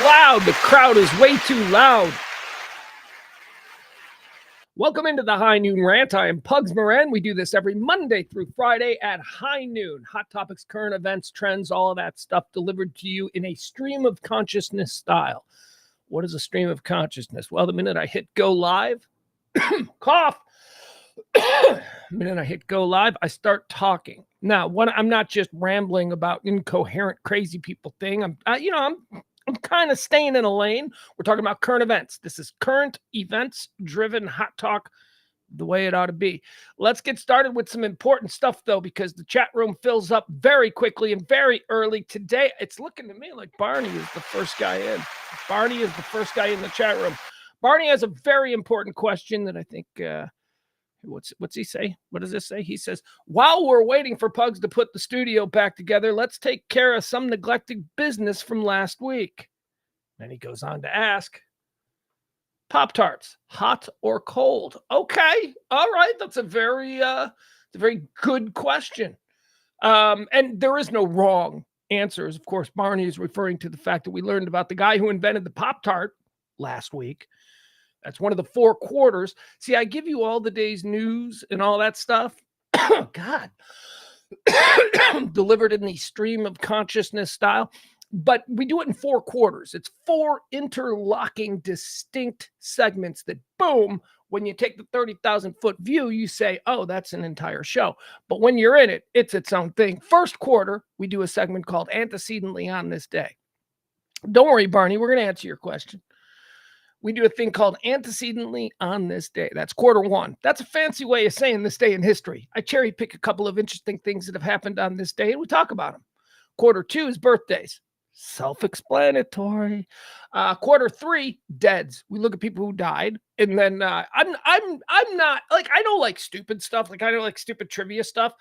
loud. The crowd is way too loud. Welcome into the High Noon Rant. I am Pugs Moran. We do this every Monday through Friday at high noon. Hot topics, current events, trends, all of that stuff delivered to you in a stream of consciousness style. What is a stream of consciousness? Well, the minute I hit go live, cough. The minute I hit go live, I start talking. Now, I'm not just rambling about incoherent, crazy people thing. I'm kind of staying in a lane. We're talking about current events. This is current events-driven hot talk, the way it ought to be. Let's get started with some important stuff, though, because the chat room fills up very quickly and very early. Today, it's looking to me like Barney is the first guy in. Barney is the first guy in the chat room. Barney has a very important question that I think... What's he say? What does this say? He says, while we're waiting for Pugs to put the studio back together, let's take care of some neglected business from last week. Then he goes on to ask, Pop-Tarts, hot or cold? Okay. All right. That's a very good question. And there is no wrong answers. Of course, Barney is referring to the fact that we learned about the guy who invented the Pop-Tart last week. That's one of the 4 quarters. See, I give you all the day's news and all that stuff. God. Delivered in the stream of consciousness style. But we do it in 4 quarters. It's 4 interlocking, distinct segments that, boom, when you take the 30,000-foot view, you say, oh, that's an entire show. But when you're in it, it's its own thing. First quarter, we do a segment called Antecedently on This Day. Don't worry, Barney. We're going to answer your question. We do a thing called Antecedently on This Day. That's quarter 1. That's a fancy way of saying this day in history. I cherry pick a couple of interesting things that have happened on this day, and we talk about them. Quarter 2 is birthdays. Self-explanatory. Quarter 3, deads. We look at people who died, and then I'm not like, I don't like stupid stuff. Like I don't like stupid trivia stuff,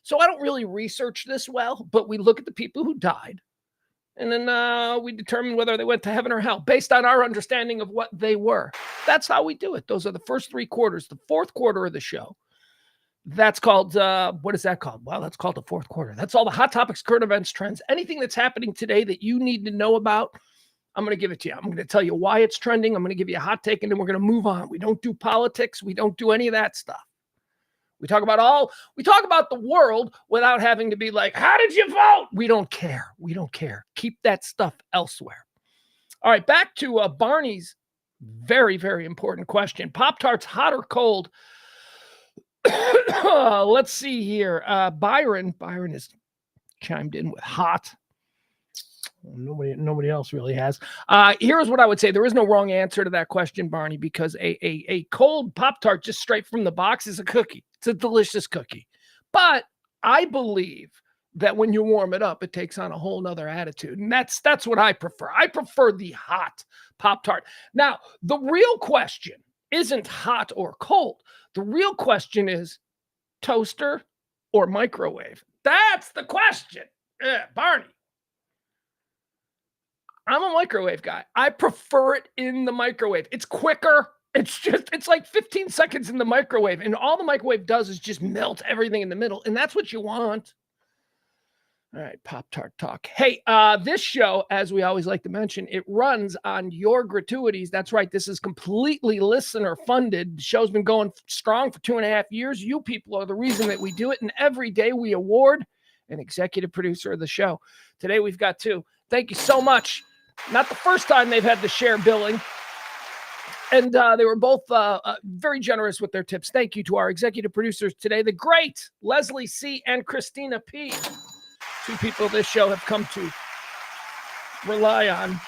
so I don't really research this well. But we look at the people who died. And then we determine whether they went to heaven or hell based on our understanding of what they were. That's how we do it. Those are the first 3 quarters. The 4th quarter of the show, that's called, what is that called? Well, that's called the 4th quarter. That's all the hot topics, current events, trends, anything that's happening today that you need to know about. I'm going to give it to you. I'm going to tell you why it's trending. I'm going to give you a hot take, and then we're going to move on. We don't do politics. We don't do any of that stuff. We talk about the world without having to be like, how did you vote? We don't care. We don't care. Keep that stuff elsewhere. All right, back to Barney's very, very important question. Pop-Tarts, hot or cold? Let's see here. Byron has chimed in with hot. Nobody else really has. Here's what I would say. There is no wrong answer to that question, Barney, because a cold Pop-Tart just straight from the box is a cookie. It's a delicious cookie. But I believe that when you warm it up, it takes on a whole nother attitude. And that's what I prefer. I prefer the hot Pop-Tart. Now, the real question isn't hot or cold. The real question is toaster or microwave. That's the question. Barney. I'm a microwave guy. I prefer it in the microwave. It's quicker. It's like 15 seconds in the microwave. And all the microwave does is just melt everything in the middle. And that's what you want. All right, Pop-Tart talk. Hey, this show, as we always like to mention, it runs on your gratuities. That's right. This is completely listener funded. The show's been going strong for 2.5 years. You people are the reason that we do it. And every day we award an executive producer of the show. Today we've got 2. Thank you so much. Not the first time they've had to share billing. And they were both very generous with their tips. Thank you to our executive producers today, the great Leslie C. and Christina P. 2 people this show have come to rely on. Man.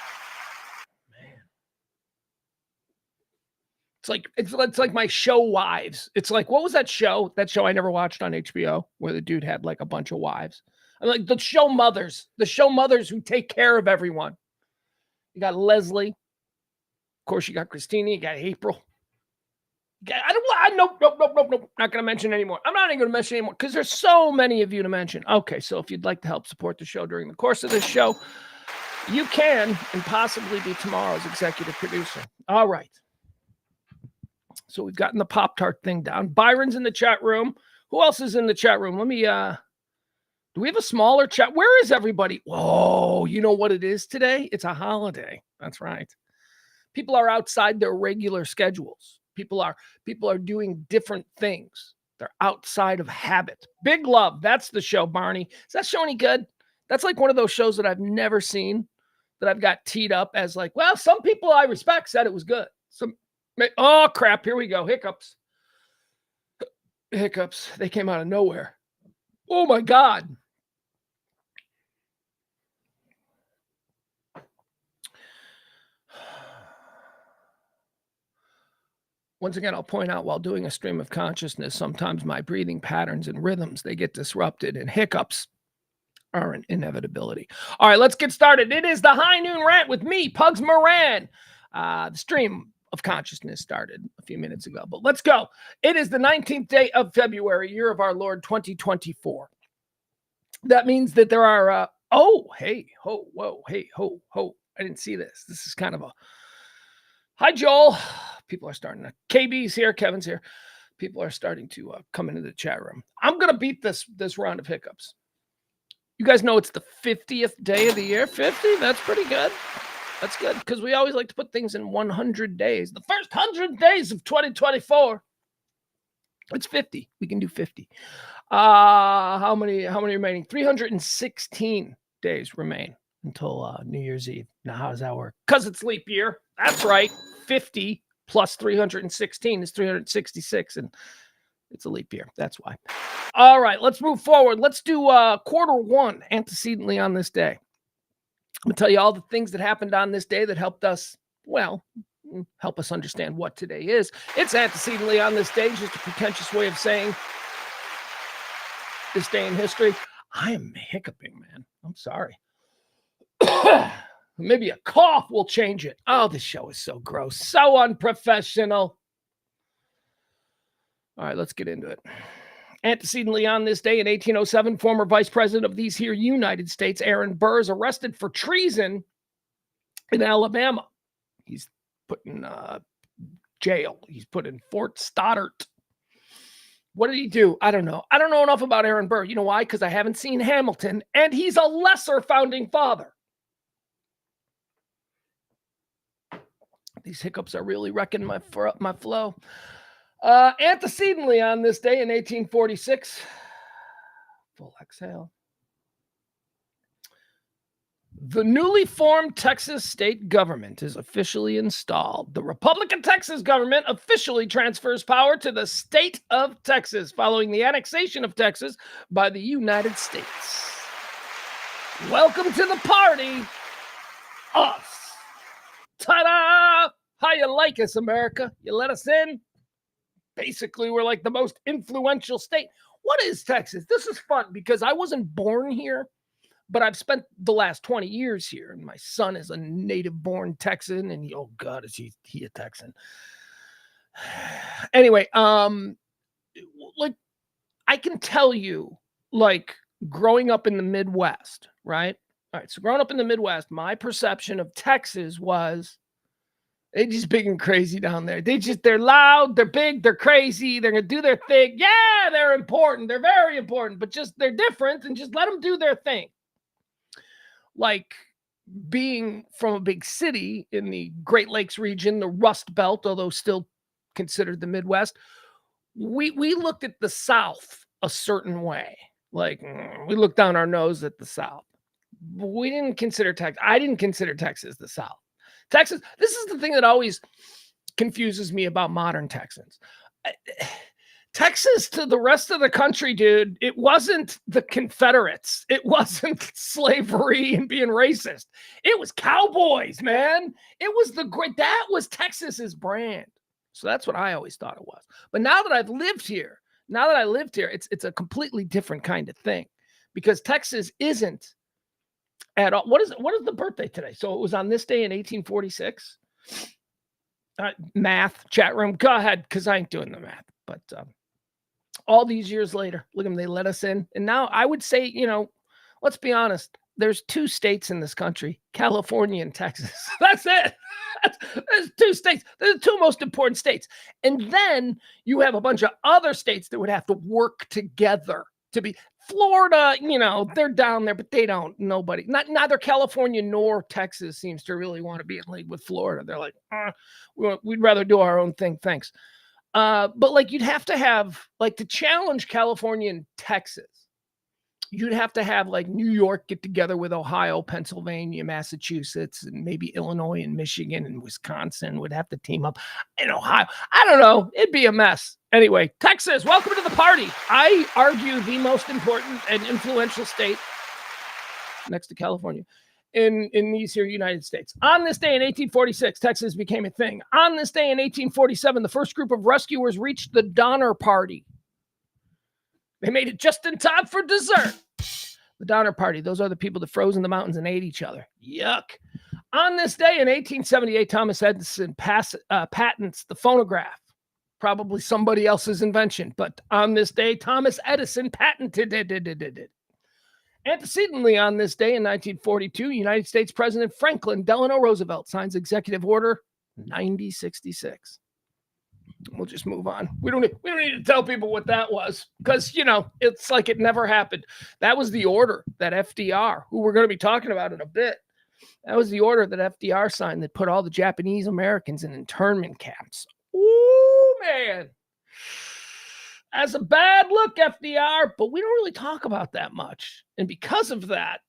It's like my show wives. It's like, what was that show? That show I never watched on HBO where the dude had like a bunch of wives. I'm like the show mothers who take care of everyone. You got Leslie. Of course, you got Christina. You got April. Nope. Not going to mention anymore. I'm not even going to mention anymore because there's so many of you to mention. Okay, so if you'd like to help support the show during the course of this show, you can and possibly be tomorrow's executive producer. All right. So we've gotten the Pop-Tart thing down. Byron's in the chat room. Who else is in the chat room? Let me, do Do we have a smaller chat? Where is everybody? Whoa, you know what it is today? It's a holiday. That's right. People are outside their regular schedules. People are doing different things. They're outside of habit. Big Love. That's the show, Barney. Is that show any good? That's like one of those shows that I've never seen, that I've got teed up as like, well, some people I respect said it was good. Oh, crap. Here we go. Hiccups. They came out of nowhere. Oh, my God. Once again, I'll point out, while doing a stream of consciousness, sometimes my breathing patterns and rhythms, they get disrupted, and hiccups are an inevitability. All right, let's get started. It is the High Noon Rant with me, Pugs Moran. The stream of consciousness started a few minutes ago, but let's go. It is the 19th day of February, year of our Lord 2024. That means that there are, hey, ho, whoa, hey, ho, ho. I didn't see this. This is kind of a, hi, Joel. People are starting to, KB's here, Kevin's here. People are starting to come into the chat room. I'm going to beat this round of hiccups. You guys know it's the 50th day of the year. 50, that's pretty good. That's good, because we always like to put things in 100 days. The first 100 days of 2024. It's 50. We can do 50. How many remaining? 316 days remain until New Year's Eve. Now, how does that work? Because it's leap year. That's right. 50 plus 316 is 366, and it's a leap year. That's why. All right, let's move forward. Let's do quarter one antecedently on this day. I'm going to tell you all the things that happened on this day that helped us, well, help us understand what today is. It's antecedently on this day, just a pretentious way of saying this day in history. I am hiccuping, man. I'm sorry. Maybe a cough will change it. Oh, this show is so gross, so unprofessional. All right, let's get into it. Antecedently on this day in 1807, former Vice President of these here United States, Aaron Burr, is arrested for treason in Alabama. He's put in jail. He's put in Fort Stoddart. What did he do? I don't know. I don't know enough about Aaron Burr. You know why? Because I haven't seen Hamilton, and he's a lesser founding father. These hiccups are really wrecking my flow. Antecedently on this day in 1846, full exhale, the newly formed Texas state government is officially installed. The Republic of Texas government officially transfers power to the state of Texas following the annexation of Texas by the United States. Welcome to the party, us. Ta-da! How you like us, America? You let us in? Basically, we're like the most influential state. What is Texas? This is fun because I wasn't born here, but I've spent the last 20 years here. And my son is a native-born Texan, and oh God, is he a Texan? Anyway, like I can tell you, like growing up in the Midwest, right? All right, so growing up in the Midwest, my perception of Texas was they're just big and crazy down there. They're loud, they're big, they're crazy, they're going to do their thing. Yeah, they're important. They're very important, but just they're different and just let them do their thing. Like being from a big city in the Great Lakes region, the Rust Belt, although still considered the Midwest, we looked at the South a certain way. Like we looked down our nose at the South. We didn't consider Texas. I didn't consider Texas the South. Texas, this is the thing that always confuses me about modern Texans. Texas to the rest of the country, dude, it wasn't the Confederates. It wasn't slavery and being racist. It was cowboys, man. It was that was Texas's brand. So that's what I always thought it was. But now that I lived here, it's a completely different kind of thing because Texas isn't at all. What is the birthday today? So it was on this day in 1846. Math chat room, go ahead, because I ain't doing the math. But all these years later, look at them, they let us in. And now I would say, let's be honest. There's two states in this country, California and Texas. That's it. There's two states. They're the two most important states. And then you have a bunch of other states that would have to work together to be Florida, they're down there, but they don't. Neither California nor Texas seems to really want to be in league with Florida. They're like, we'd rather do our own thing. Thanks. But like you'd have to have like to challenge California and Texas. You'd have to have like New York get together with Ohio, Pennsylvania, Massachusetts, and maybe Illinois and Michigan and Wisconsin would have to team up in Ohio. I don't know. It'd be a mess. Anyway, Texas, welcome to the party. I argue the most important and influential state next to California in these here United States. On this day in 1846, Texas became a thing. On this day in 1847, the first group of rescuers reached the Donner Party. They made it just in time for dessert. The Donner Party. Those are the people that froze in the mountains and ate each other. Yuck. On this day in 1878, Thomas Edison patents the phonograph. Probably somebody else's invention, but on this day, Thomas Edison patented it. Antecedently on this day in 1942, United States President Franklin Delano Roosevelt signs Executive Order 9066. We'll just move on. We don't need to tell people what that was because, it's like it never happened. That was the order that FDR, who we're going to be talking about in a bit, that was the order that FDR signed that put all the Japanese Americans in internment camps. Ooh, man. That's a bad look, FDR, but we don't really talk about that much. And because of that,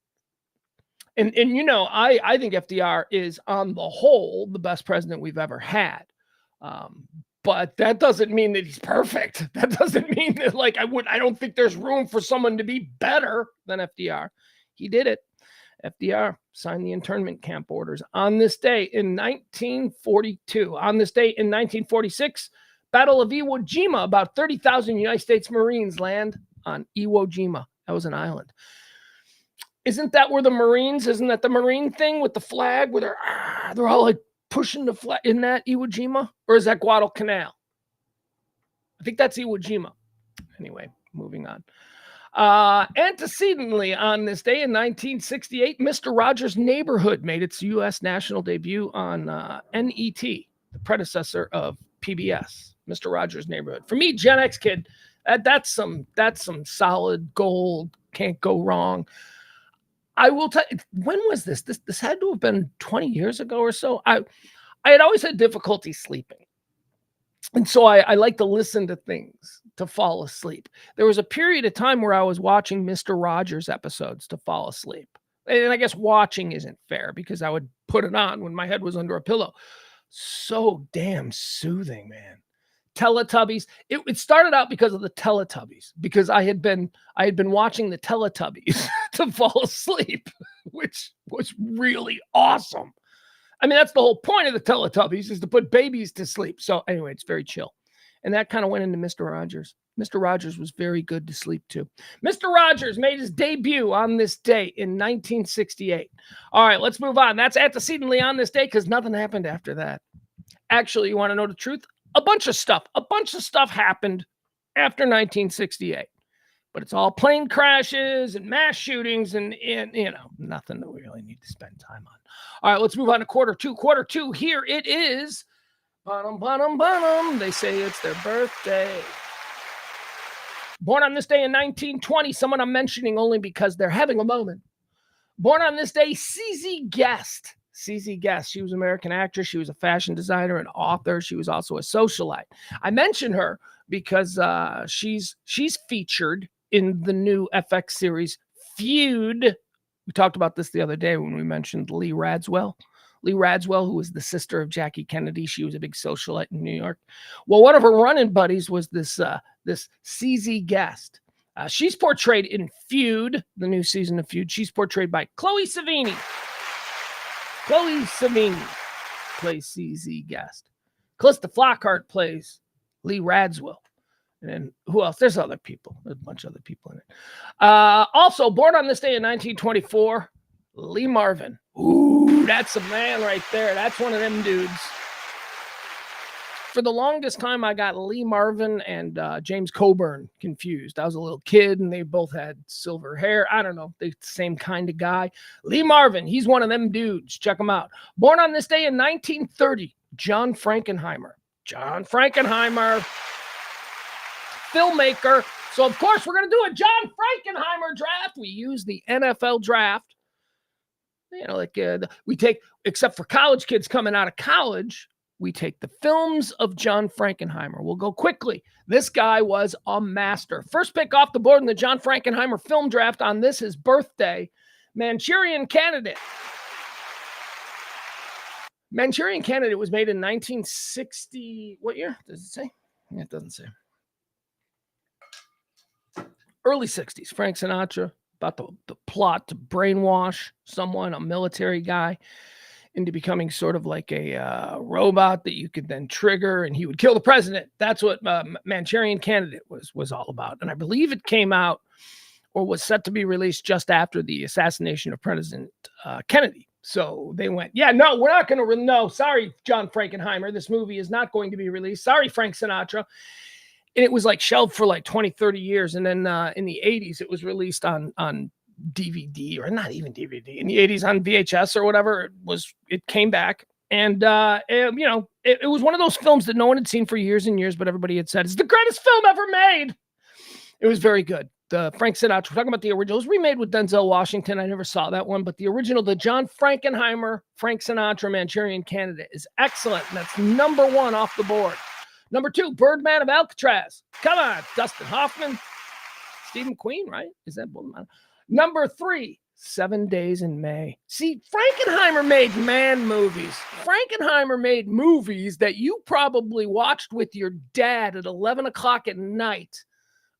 and I think FDR is on the whole the best president we've ever had. But that doesn't mean that he's perfect. That doesn't mean that I don't think there's room for someone to be better than FDR. He did it. FDR signed the internment camp orders on this day in 1942. On this day in 1946, Battle of Iwo Jima, about 30,000 United States Marines land on Iwo Jima. That was an island. Isn't that where the Marines, isn't that the Marine thing with the flag where they're all like pushing the flag in that Iwo Jima? Or is that Guadalcanal? I think that's Iwo Jima. Anyway, moving on. Antecedently on this day in 1968, Mr. Rogers' Neighborhood made its U.S. national debut on NET, the predecessor of PBS. Mr. Rogers' Neighborhood. For me, Gen X kid, that's some solid gold. Can't go wrong. I will tell you, when was this? This had to have been 20 years ago or so. I had always had difficulty sleeping. And so I like to listen to things to fall asleep. There was a period of time where I was watching Mr. Rogers episodes to fall asleep. And I guess watching isn't fair because I would put it on when my head was under a pillow. So damn soothing, man. Teletubbies. It started out because of the Teletubbies, because I had been watching the Teletubbies to fall asleep, which was really awesome. I mean, that's the whole point of the Teletubbies, is to put babies to sleep. So anyway, it's very chill. And that kind of went into Mr. Rogers. Mr. Rogers was very good to sleep to. Mr. Rogers made his debut on this day in 1968. All right, let's move on. That's antecedently on this day because nothing happened after that. Actually, you want to know the truth? A bunch of stuff happened after 1968. But it's all plane crashes and mass shootings and nothing that we really need to spend time on. All right, let's move on to quarter two. Quarter two, here it is. Ba-dum. They say it's their birthday. Born on this day in 1920, someone I'm mentioning only because they're having a moment. Born on this day, CZ Guest. CZ Guest. She was an American actress. She was a fashion designer and author. She was also a socialite. I mention her because she's featured in the new FX series Feud. We talked about this the other day when we mentioned Lee Radswell. Lee Radswell, who was the sister of Jackie Kennedy. She was a big socialite in New York. Well, one of her running buddies was this CZ Guest. She's portrayed in Feud, the new season of Feud. She's portrayed by Chloe Savini. Chloe Savini plays CZ Guest. Calista Flockhart plays Lee Radswell. And who else? There's other people. There's a bunch of other people in it. Also, born on this day in 1924, Lee Marvin. Ooh, that's a man right there. That's one of them dudes. For the longest time, I got Lee Marvin and James Coburn confused. I was a little kid, and they both had silver hair. I don't know. They're the same kind of guy. Lee Marvin, he's one of them dudes. Check him out. Born on this day in 1930, John Frankenheimer. John Frankenheimer, filmmaker, So, of course, we're going to do a John Frankenheimer draft. We use the NFL draft. You know, like we take, except for college kids coming out of college, we take the films of John Frankenheimer. We'll go quickly. This guy was a master. First pick off the board in the John Frankenheimer film draft on this, his birthday, Manchurian Candidate. Manchurian Candidate was made in 1960. What year? Does it say? Yeah, it doesn't say. Early 60s. Frank Sinatra, about the plot to brainwash someone, a military guy, into becoming sort of like a robot that you could then trigger and he would kill the president. That's what Manchurian Candidate was all about. And I believe it came out or was set to be released just after the assassination of President Kennedy. So they went, yeah, no, we're not going to, no, sorry, John Frankenheimer, this movie is not going to be released. Sorry, Frank Sinatra. And it was like shelved for like 20, 30 years. And then in the 80s, it was released on DVD, or not even DVD, in the 80s on VHS or whatever. It came back. And, you know, it was one of those films that no one had seen for years and years, but everybody had said, it's the greatest film ever made. It was very good. The Frank Sinatra, we're talking about the original. It was remade with Denzel Washington. I never saw that one, but the original, the John Frankenheimer, Frank Sinatra Manchurian Candidate is excellent. And that's number 1 off the board. Number 2, Birdman of Alcatraz. Come on, Dustin Hoffman. Stephen Queen, right? Is that Birdman? Number 3, 7 Days in May. See, Frankenheimer made man movies. Frankenheimer made movies that you probably watched with your dad at 11 o'clock at night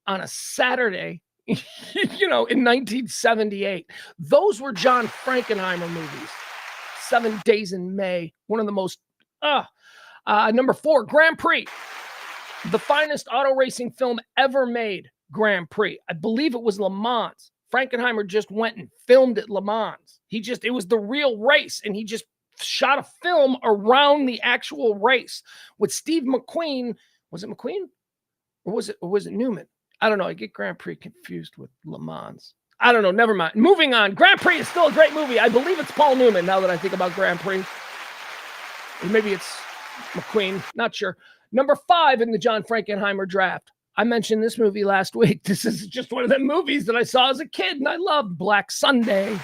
on a Saturday, you know, in 1978. Those were John Frankenheimer movies. 7 Days in May. One of the most, number 4, Grand Prix. The finest auto racing film ever made, Grand Prix. I believe it was Le Mans. Frankenheimer just went and filmed at Le Mans. It was the real race, and he just shot a film around the actual race with Steve McQueen. Was it McQueen? Or was it Newman? I don't know. I get Grand Prix confused with Le Mans. I don't know. Never mind. Moving on. Grand Prix is still a great movie. I believe it's Paul Newman now that I think about Grand Prix. Or maybe it's McQueen. Not sure. Number 5 in the John Frankenheimer draft. I mentioned this movie last week. This is just one of them movies that I saw as a kid, and I loved. Black Sunday.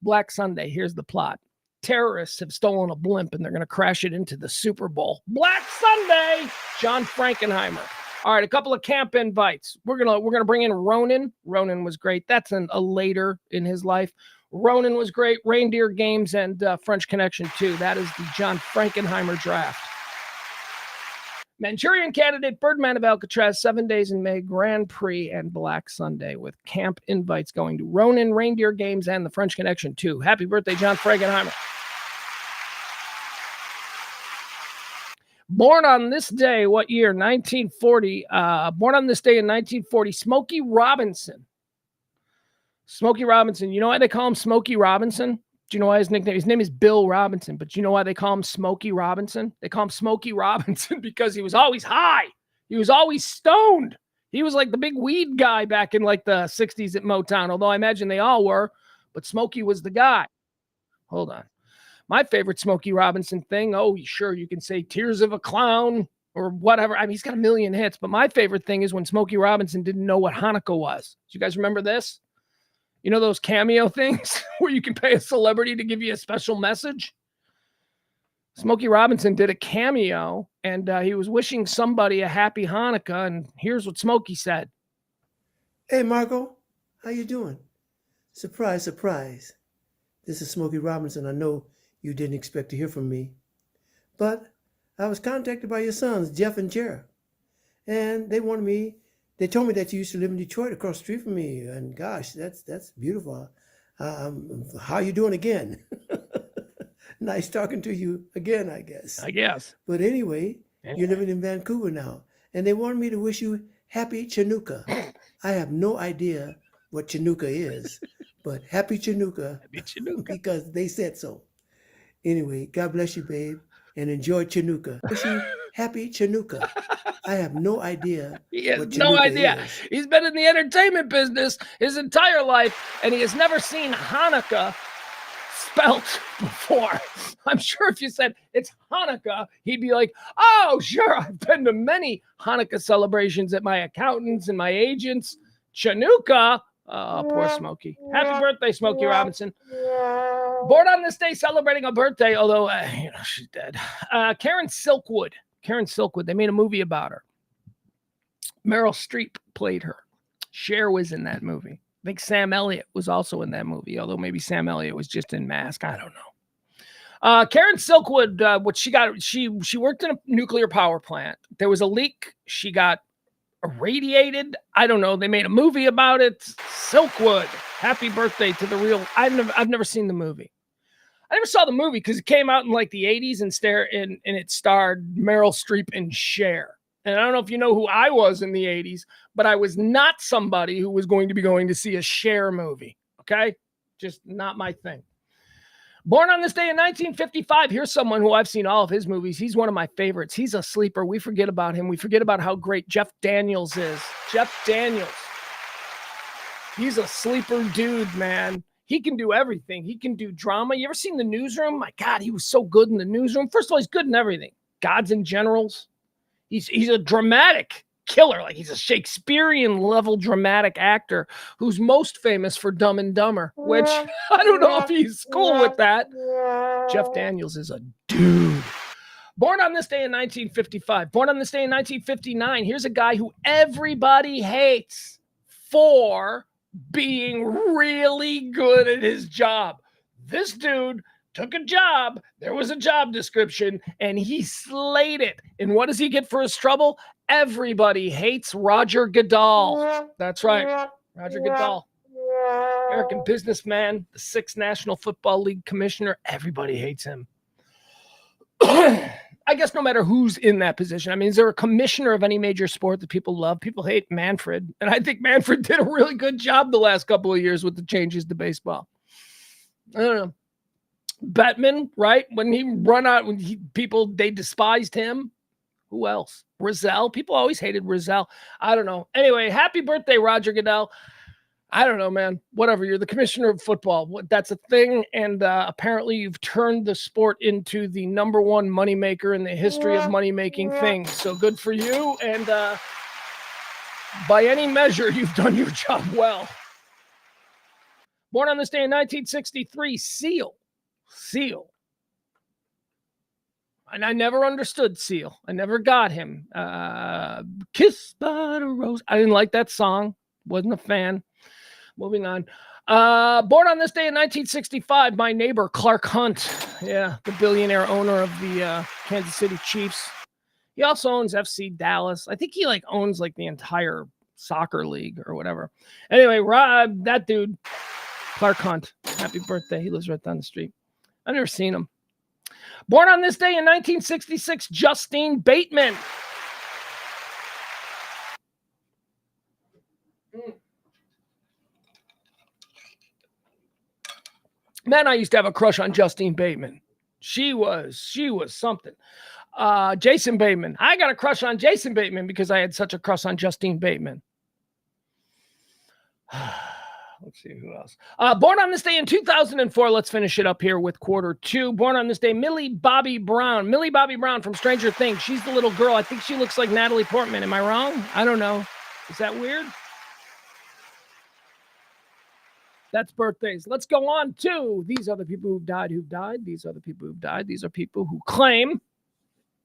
Black Sunday. Here's the plot. Terrorists have stolen a blimp, and they're going to crash it into the Super Bowl. Black Sunday. John Frankenheimer. All right, a couple of camp invites. We're gonna bring in Ronan. Ronan was great. That's a later in his life. Ronan was great. Reindeer Games and French Connection 2. That is the John Frankenheimer draft. Manchurian Candidate, Birdman of Alcatraz, 7 Days in May, Grand Prix, and Black Sunday, with camp invites going to Ronan, Reindeer Games, and the French Connection 2. Happy birthday, John Frankenheimer. Born on this day, what year? 1940. Born on this day in 1940, Smokey Robinson. Smokey Robinson. You know why they call him Smokey Robinson? Do you know why his nickname? His name is Bill Robinson, but do you know why they call him Smokey Robinson? They call him Smokey Robinson because he was always high. He was always stoned. He was like the big weed guy back in like the 60s at Motown, although I imagine they all were, but Smokey was the guy. Hold on. My favorite Smokey Robinson thing, sure, you can say Tears of a Clown or whatever. I mean, he's got a million hits, but my favorite thing is when Smokey Robinson didn't know what Hanukkah was. Do you guys remember this? You know those cameo things where you can pay a celebrity to give you a special message? Smokey Robinson did a cameo, and he was wishing somebody a happy Hanukkah, and here's what Smokey said. Hey, Margot, how you doing? Surprise, surprise. This is Smokey Robinson. I know you didn't expect to hear from me, but I was contacted by your sons, Jeff and Jared, and they told me that you used to live in Detroit across the street from me, and gosh, that's beautiful. How you doing again? Nice talking to you again, I guess. But anyway, you're living in Vancouver now, and they wanted me to wish you happy Chanukah. I have no idea what Chanukah is, but happy Chanukah, because they said so. Anyway, God bless you, babe, and enjoy Chanukah. Wish you happy Chanukah. I have no idea. He has no idea. He's been in the entertainment business his entire life, and he has never seen Hanukkah spelt before. I'm sure if you said it's Hanukkah, he'd be like, oh, sure, I've been to many Hanukkah celebrations at my accountants and my agents. Chanukah. Oh, poor Smokey. Happy birthday, Smokey Robinson. Born on this day, celebrating a birthday, although, she's dead. Karen Silkwood. Karen Silkwood. They made a movie about her. Meryl Streep played her. Cher was in that movie. I think Sam Elliott was also in that movie, although maybe Sam Elliott was just in Mask. I don't know. Karen Silkwood, what she got, she worked in a nuclear power plant. There was a leak. She got irradiated. I don't know. They made a movie about it. Silkwood. Happy birthday to the real. I've never seen the movie. I never saw the movie because it came out in like the 80s and it starred Meryl Streep and Cher. And I don't know if you know who I was in the 80s, but I was not somebody who was going to be going to see a Cher movie. Okay? Just not my thing. Born on this day in 1955, here's someone who I've seen all of his movies. He's one of my favorites. He's a sleeper. We forget about him. We forget about how great Jeff Daniels is. Jeff Daniels. He's a sleeper dude, man. He can do everything. He can do drama. You ever seen The Newsroom? My God, he was so good in The Newsroom. First of all, he's good in everything. Gods and Generals. He's a dramatic killer. Like, he's a Shakespearean level dramatic actor who's most famous for Dumb and Dumber, which I don't know if he's cool with that. Jeff Daniels is a dude. Born on this day in 1955. Born on this day in 1959. Here's a guy who everybody hates for being really good at his job. This dude took a job. There was a job description, and he slayed it. And what does he get for his trouble? Everybody hates Roger Goodell. That's right. Roger Goodell. American businessman, the 6th National Football League commissioner. Everybody hates him. I guess no matter who's in that position. I mean, is there a commissioner of any major sport that people love? People hate Manfred. And I think Manfred did a really good job the last couple of years with the changes to baseball. I don't know. Bettman, right? When he run out, people, they despised him. Who else? Rizal. People always hated Rizal. I don't know. Anyway, happy birthday, Roger Goodell. I don't know, man. Whatever. You're the commissioner of football. That's a thing. And apparently you've turned the sport into the number one moneymaker in the history of money-making things. So good for you. And by any measure, you've done your job well. Born on this day in 1963, Seal. And I never understood Seal. I never got him. Kissed by the Rose. I didn't like that song. Wasn't a fan. Moving on. Born on this day in 1965, my neighbor, Clark Hunt. Yeah, the billionaire owner of the Kansas City Chiefs. He also owns FC Dallas. I think he owns the entire soccer league or whatever. Anyway, that dude, Clark Hunt. Happy birthday. He lives right down the street. I've never seen him. Born on this day in 1966, Justine Bateman. Man, I used to have a crush on Justine Bateman. She was something. Jason Bateman. I got a crush on Jason Bateman because I had such a crush on Justine Bateman. Let's see who else. Born on this day in 2004. Let's finish it up here with quarter two. Born on this day, Millie Bobby Brown. Millie Bobby Brown from Stranger Things. She's the little girl. I think she looks like Natalie Portman. Am I wrong? I don't know. Is that weird? That's birthdays. Let's go on to these are the people who've died. These are the people who've died. These are people who claim,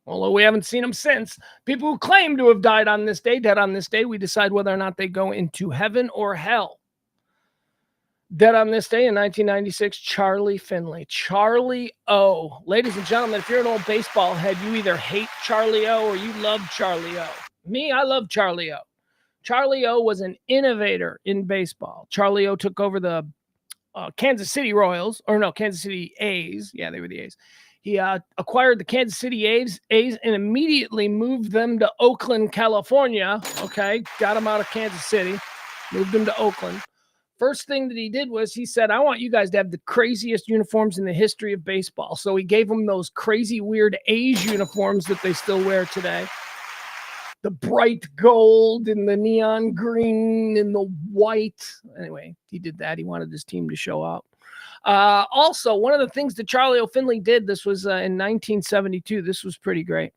although we haven't seen them since, people who claim to have died on this day, dead on this day. We decide whether or not they go into heaven or hell. Dead on this day in 1996, Charlie Finley. Charlie O. Ladies and gentlemen, if you're an old baseball head, you either hate Charlie O or you love Charlie O. Me, I love Charlie O. Charlie O was an innovator in baseball. Charlie O took over the Kansas City Kansas City A's. Yeah, they were the A's. He acquired the Kansas City A's and immediately moved them to Oakland, California. Okay, got them out of Kansas City, moved them to Oakland. First thing that he did was he said, I want you guys to have the craziest uniforms in the history of baseball. So he gave them those crazy, weird A's uniforms that they still wear today. The bright gold and the neon green and the white. Anyway, he did that. He wanted his team to show up. Also, one of the things that Charlie O'Finley did, this was in 1972. This was pretty great.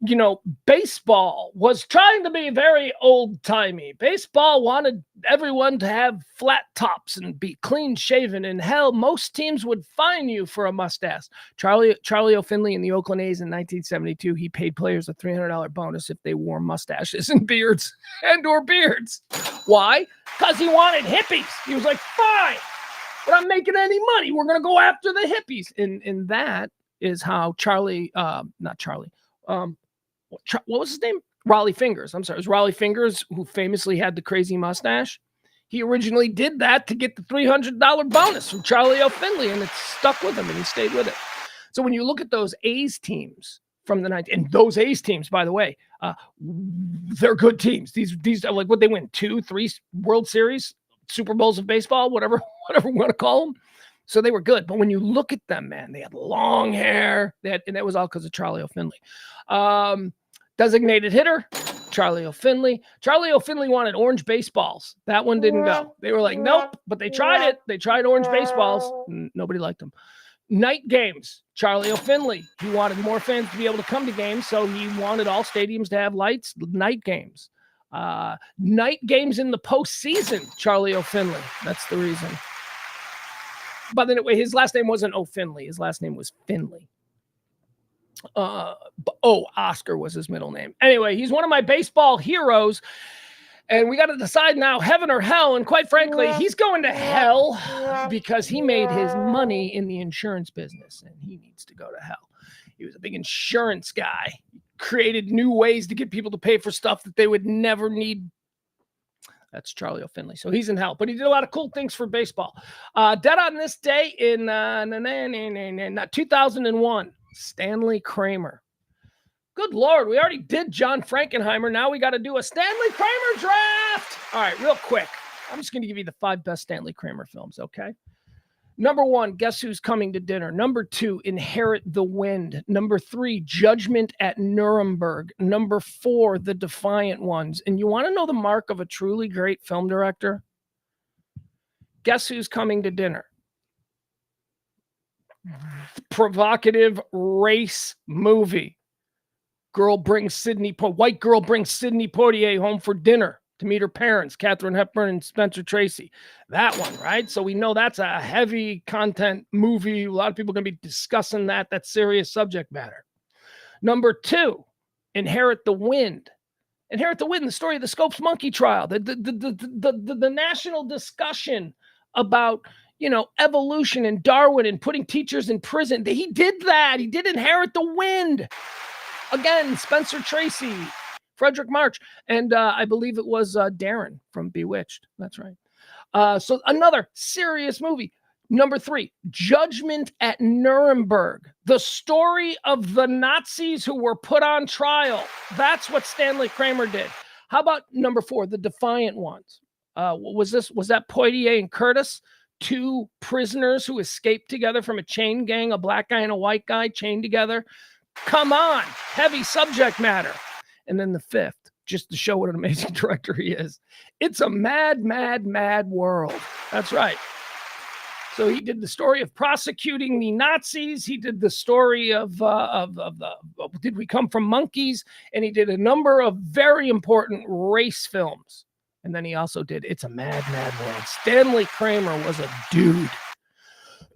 You know, baseball was trying to be very old-timey. Baseball wanted everyone to have flat tops and be clean-shaven, and hell, most teams would fine you for a mustache. Charlie O'Finley in the Oakland A's in 1972, he paid players a $300 bonus if they wore mustaches and beards or beards. Why? Because he wanted hippies. He was like, fine, we're not making any money. We're going to go after the hippies. And that is how what was his name? Raleigh Fingers. I'm sorry. It was Raleigh Fingers, who famously had the crazy mustache. He originally did that to get the $300 bonus from Charlie O'Finley, and it stuck with him, and he stayed with it. So when you look at those A's teams from the 90s, and those A's teams, by the way, they're good teams. These are like, what, they win 2-3 World Series, Super Bowls of baseball, whatever we want to call them. So they were good. But when you look at them, man, they had long hair. And that was all because of Charlie O'Finley. Designated hitter, Charlie O'Finley. Charlie O'Finley wanted orange baseballs. That one didn't go. They were like, nope, but they tried it. They tried orange baseballs. Nobody liked them. Night games, Charlie O'Finley. He wanted more fans to be able to come to games, so he wanted all stadiums to have lights. Night games. Night games in the postseason, Charlie O'Finley. That's the reason. By the way, his last name wasn't O'Finley. His last name was Finley. Oscar was his middle name. Anyway, he's one of my baseball heroes. And we got to decide now, heaven or hell. And quite frankly, he's going to hell because he made his money in the insurance business, and he needs to go to hell. He was a big insurance guy. Created new ways to get people to pay for stuff that they would never need. That's Charlie O'Finley. So he's in hell, but he did a lot of cool things for baseball. Dead on this day in 2001, Stanley Kramer. Good Lord, we already did John Frankenheimer. Now we got to do a Stanley Kramer draft. All right, real quick. I'm just going to give you the 5 best Stanley Kramer films, okay? Number 1, Guess Who's Coming to Dinner. Number 2, Inherit the Wind. Number 3, Judgment at Nuremberg. Number 4, The Defiant Ones. And you want to know the mark of a truly great film director? Guess Who's Coming to Dinner. Provocative race movie. White girl brings Sidney Poitier home for dinner to meet her parents, Katharine Hepburn and Spencer Tracy. That one, right? So we know that's a heavy content movie. A lot of people are going to be discussing that. That's serious subject matter. Number 2, Inherit the Wind. Inherit the Wind, the story of the Scopes monkey trial, the national discussion about, evolution and Darwin and putting teachers in prison. He did that. He did Inherit the Wind. Again, Spencer Tracy, Frederick March, and I believe it was Darren from Bewitched. That's right. So another serious movie. Number 3, Judgment at Nuremberg, the story of the Nazis who were put on trial. That's what Stanley Kramer did. How about number 4, The Defiant Ones? Was that Poitier and Curtis, 2 prisoners who escaped together from a chain gang, a black guy and a white guy chained together? Come on, heavy subject matter. And then the 5th, just to show what an amazing director he is. It's a mad, mad, mad world. That's right. So he did the story of prosecuting the Nazis. He did the story of Did We Come From Monkeys? And he did a number of very important race films. And then he also did It's a Mad, Mad World. Stanley Kramer was a dude.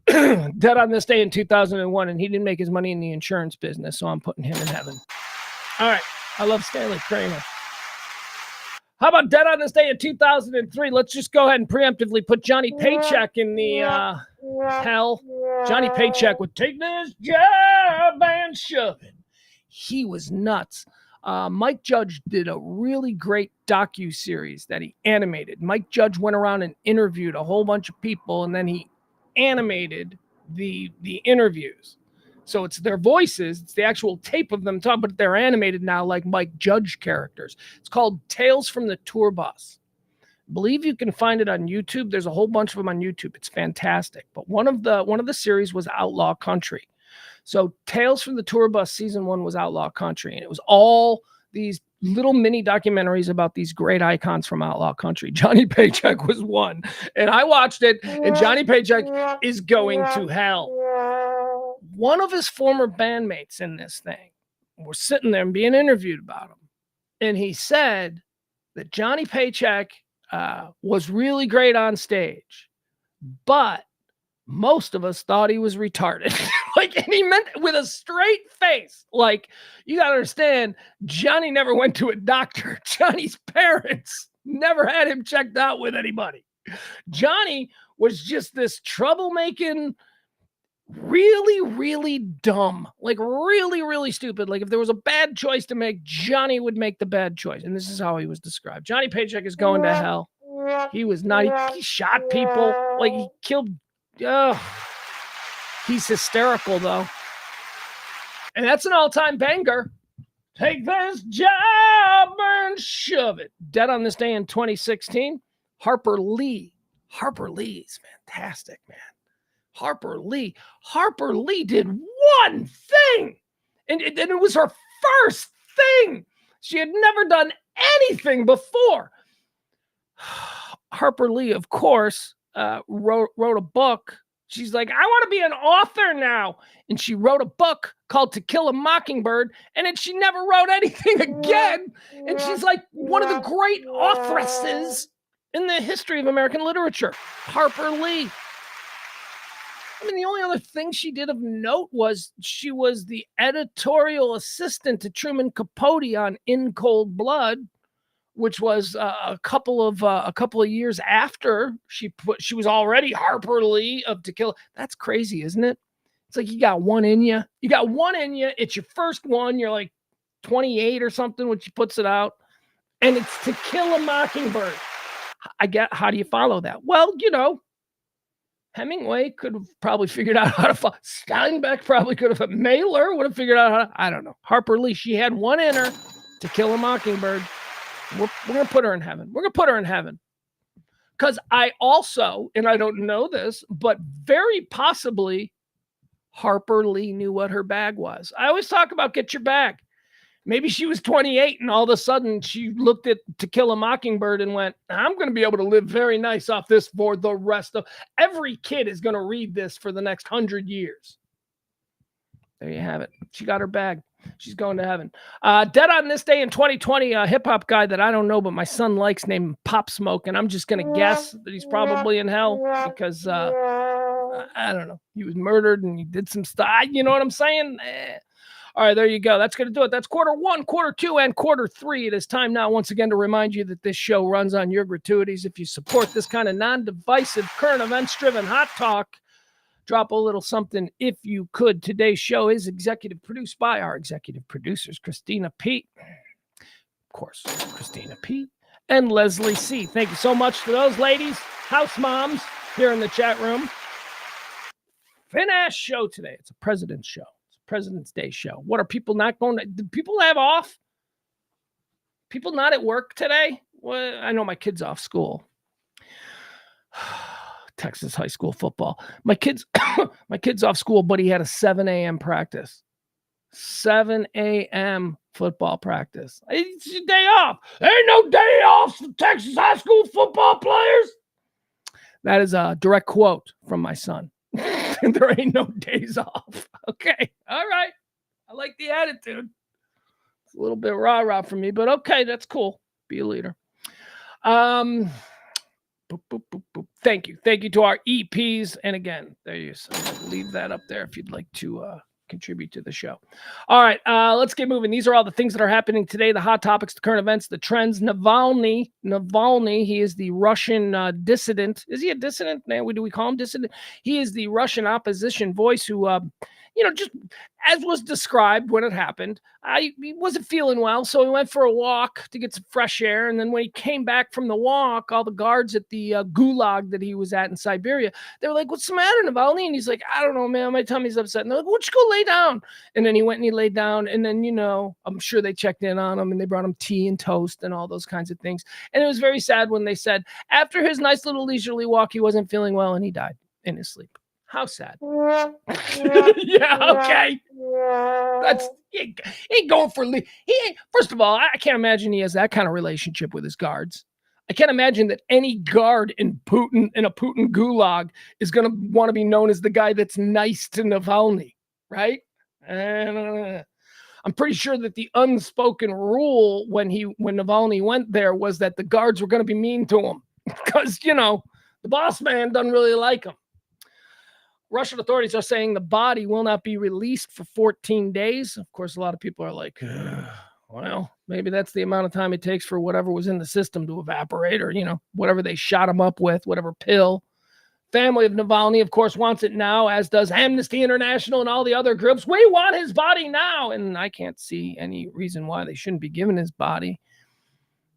Dead on this day in 2001, and he didn't make his money in the insurance business, so I'm putting him in heaven. All right. I love Stanley Kramer. How about Dead on this day in 2003? Let's just go ahead and preemptively put Johnny Paycheck in the hell. Johnny Paycheck would take this job and shove it. He was nuts. Mike Judge did a really great docu-series that he animated. Mike Judge went around and interviewed a whole bunch of people, and then he animated the interviews. So it's their voices, it's the actual tape of them talking, but they're animated now like Mike Judge characters. It's called Tales from the Tour Bus. I believe you can find it on YouTube. There's a whole bunch of them on YouTube. It's fantastic. But one of the series was Outlaw Country. So Tales from the Tour Bus season 1 was Outlaw Country, and it was all these little mini documentaries about these great icons from outlaw country. Johnny Paycheck was one, and I watched it, and Johnny Paycheck is going to hell. One of his former bandmates in this thing were sitting there and being interviewed about him, and he said that Johnny Paycheck was really great on stage, but most of us thought he was retarded. And he meant it with a straight face. Like, you got to understand, Johnny never went to a doctor. Johnny's parents never had him checked out with anybody. Johnny was just this troublemaking, really, really dumb, like really, really stupid. Like, if there was a bad choice to make, Johnny would make the bad choice. And this is how he was described. Johnny Paycheck is going to hell. He was not, he shot people. Like, he killed, he's hysterical, though. And that's an all-time banger. Take this job and shove it. Dead on this day in 2016, Harper Lee. Harper Lee is fantastic, man. Harper Lee did one thing, and it was her first thing. She had never done anything before. Harper Lee, of course, wrote a book. She's like, I want to be an author now. And she wrote a book called To Kill a Mockingbird. And then she never wrote anything again. And she's like one of the great authoresses in the history of American literature. Harper Lee. I mean, the only other thing she did of note was she was the editorial assistant to Truman Capote on In Cold Blood, which was a couple of years after she was already Harper Lee of To Kill. That's crazy, isn't it? It's like you got one in you. You got one in you. It's your first one. You're like 28 or something when she puts it out, and it's To Kill a Mockingbird. How do you follow that? Well, Hemingway could have probably figured out how to follow. Steinbeck probably could have. Mailer would have figured out how to. I don't know. Harper Lee, she had one in her. To Kill a Mockingbird. We're going to put her in heaven. We're going to put her in heaven. Because I also, and I don't know this, but very possibly Harper Lee knew what her bag was. I always talk about get your bag. Maybe she was 28 and all of a sudden she looked at To Kill a Mockingbird and went, I'm going to be able to live very nice off this for the rest of... Every kid is going to read this for the next 100 years. There you have it. She got her bag. She's going to heaven. Dead on this day in 2020, a hip-hop guy that I don't know, but my son likes, named Pop Smoke, and I'm just going to guess that he's probably in hell because, I don't know, he was murdered and he did some stuff. You know what I'm saying? All right, there you go. That's going to do it. That's quarter one, quarter two, and quarter three. It is time now, once again, to remind you that this show runs on your gratuities. If you support this kind of non-divisive, current events-driven hot talk, drop a little something if you could. Today's show is executive produced by our executive producers, Christina Pete, of course, Christina Pete, and Leslie C. Thank you so much to those ladies, house moms here in the chat room. Fin-ass show today. It's a president's show. It's a President's Day show. What are people not going to... Do people have off? People not at work today? Well, I know my kid's off school. Texas high school football. My kid's off school, but he had a 7 a.m. practice. 7 a.m. football practice. It's your day off. There ain't no day off for Texas high school football players. That is a direct quote from my son. There ain't no days off. Okay. All right. I like the attitude. It's a little bit rah-rah for me, but okay, that's cool. Be a leader. Boop, boop, boop, boop. Thank you. Thank you to our EPs. And again, there you go. Leave that up there if you'd like to contribute to the show. All right, let's get moving. These are all the things that are happening today, the hot topics, the current events, the trends. Navalny, he is the Russian dissident. Is he a dissident? Do we call him dissident? He is the Russian opposition voice who, just as was described when it happened, he wasn't feeling well, so he went for a walk to get some fresh air. And then when he came back from the walk, all the guards at the gulag that he was at in Siberia, they were like, "What's the matter, Navalny?" And he's like, "I don't know, man. My tummy's upset." And they're like, "Why don't you go lay down?" And then he went and he laid down. And then, I'm sure they checked in on him and they brought him tea and toast and all those kinds of things. And it was very sad when they said after his nice little leisurely walk, he wasn't feeling well and he died in his sleep. How sad. Yeah, okay. He ain't going for he ain't, first of all, I can't imagine he has that kind of relationship with his guards. I can't imagine that any guard in a Putin gulag is going to want to be known as the guy that's nice to Navalny, right? I'm pretty sure that the unspoken rule when Navalny went there was that the guards were going to be mean to him because the boss man doesn't really like him. Russian authorities are saying the body will not be released for 14 days. Of course, a lot of people are like, well, maybe that's the amount of time it takes for whatever was in the system to evaporate, or, whatever they shot him up with, whatever pill. Family of Navalny, of course, wants it now, as does Amnesty International and all the other groups. We want his body now. And I can't see any reason why they shouldn't be given his body,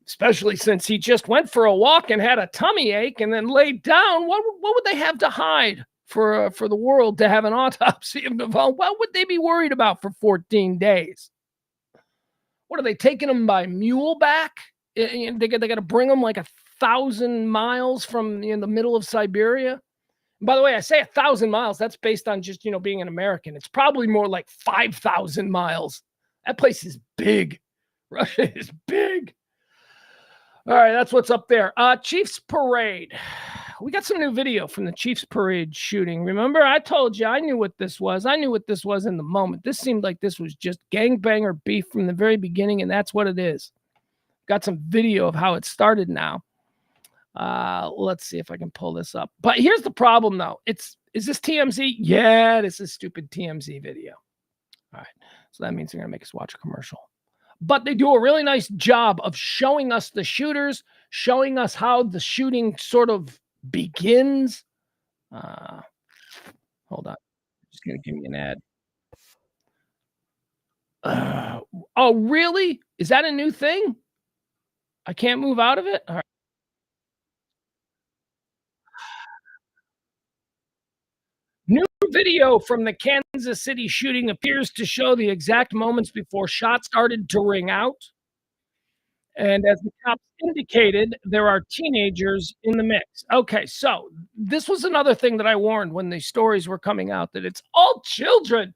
especially since he just went for a walk and had a tummy ache and then laid down. What would they have to hide for the world to have an autopsy of Navalny? What would they be worried about for 14 days? What are they taking him by mule back? They got to bring him like 1,000 miles from in the middle of Siberia. And by the way, I say 1,000 miles. That's based on just being an American. It's probably more like 5,000 miles. That place is big. Russia is big. All right, that's what's up there. Chiefs Parade. We got some new video from the Chiefs Parade shooting. Remember, I told you I knew what this was. I knew what this was in the moment. This seemed like this was just gangbanger beef from the very beginning, and that's what it is. Got some video of how it started now. Let's see if I can pull this up. But here's the problem, though. Is this TMZ? Yeah, this is stupid TMZ video. All right, so that means they're going to make us watch a commercial. But they do a really nice job of showing us the shooters, showing us how the shooting sort of begins. Hold on. Just going to give me an ad. Oh, really? Is that a new thing? I can't move out of it? All right. New video from the Kansas City shooting appears to show the exact moments before shots started to ring out. And as the cops indicated, there are teenagers in the mix. Okay, so this was another thing that I warned when the stories were coming out, that it's all children.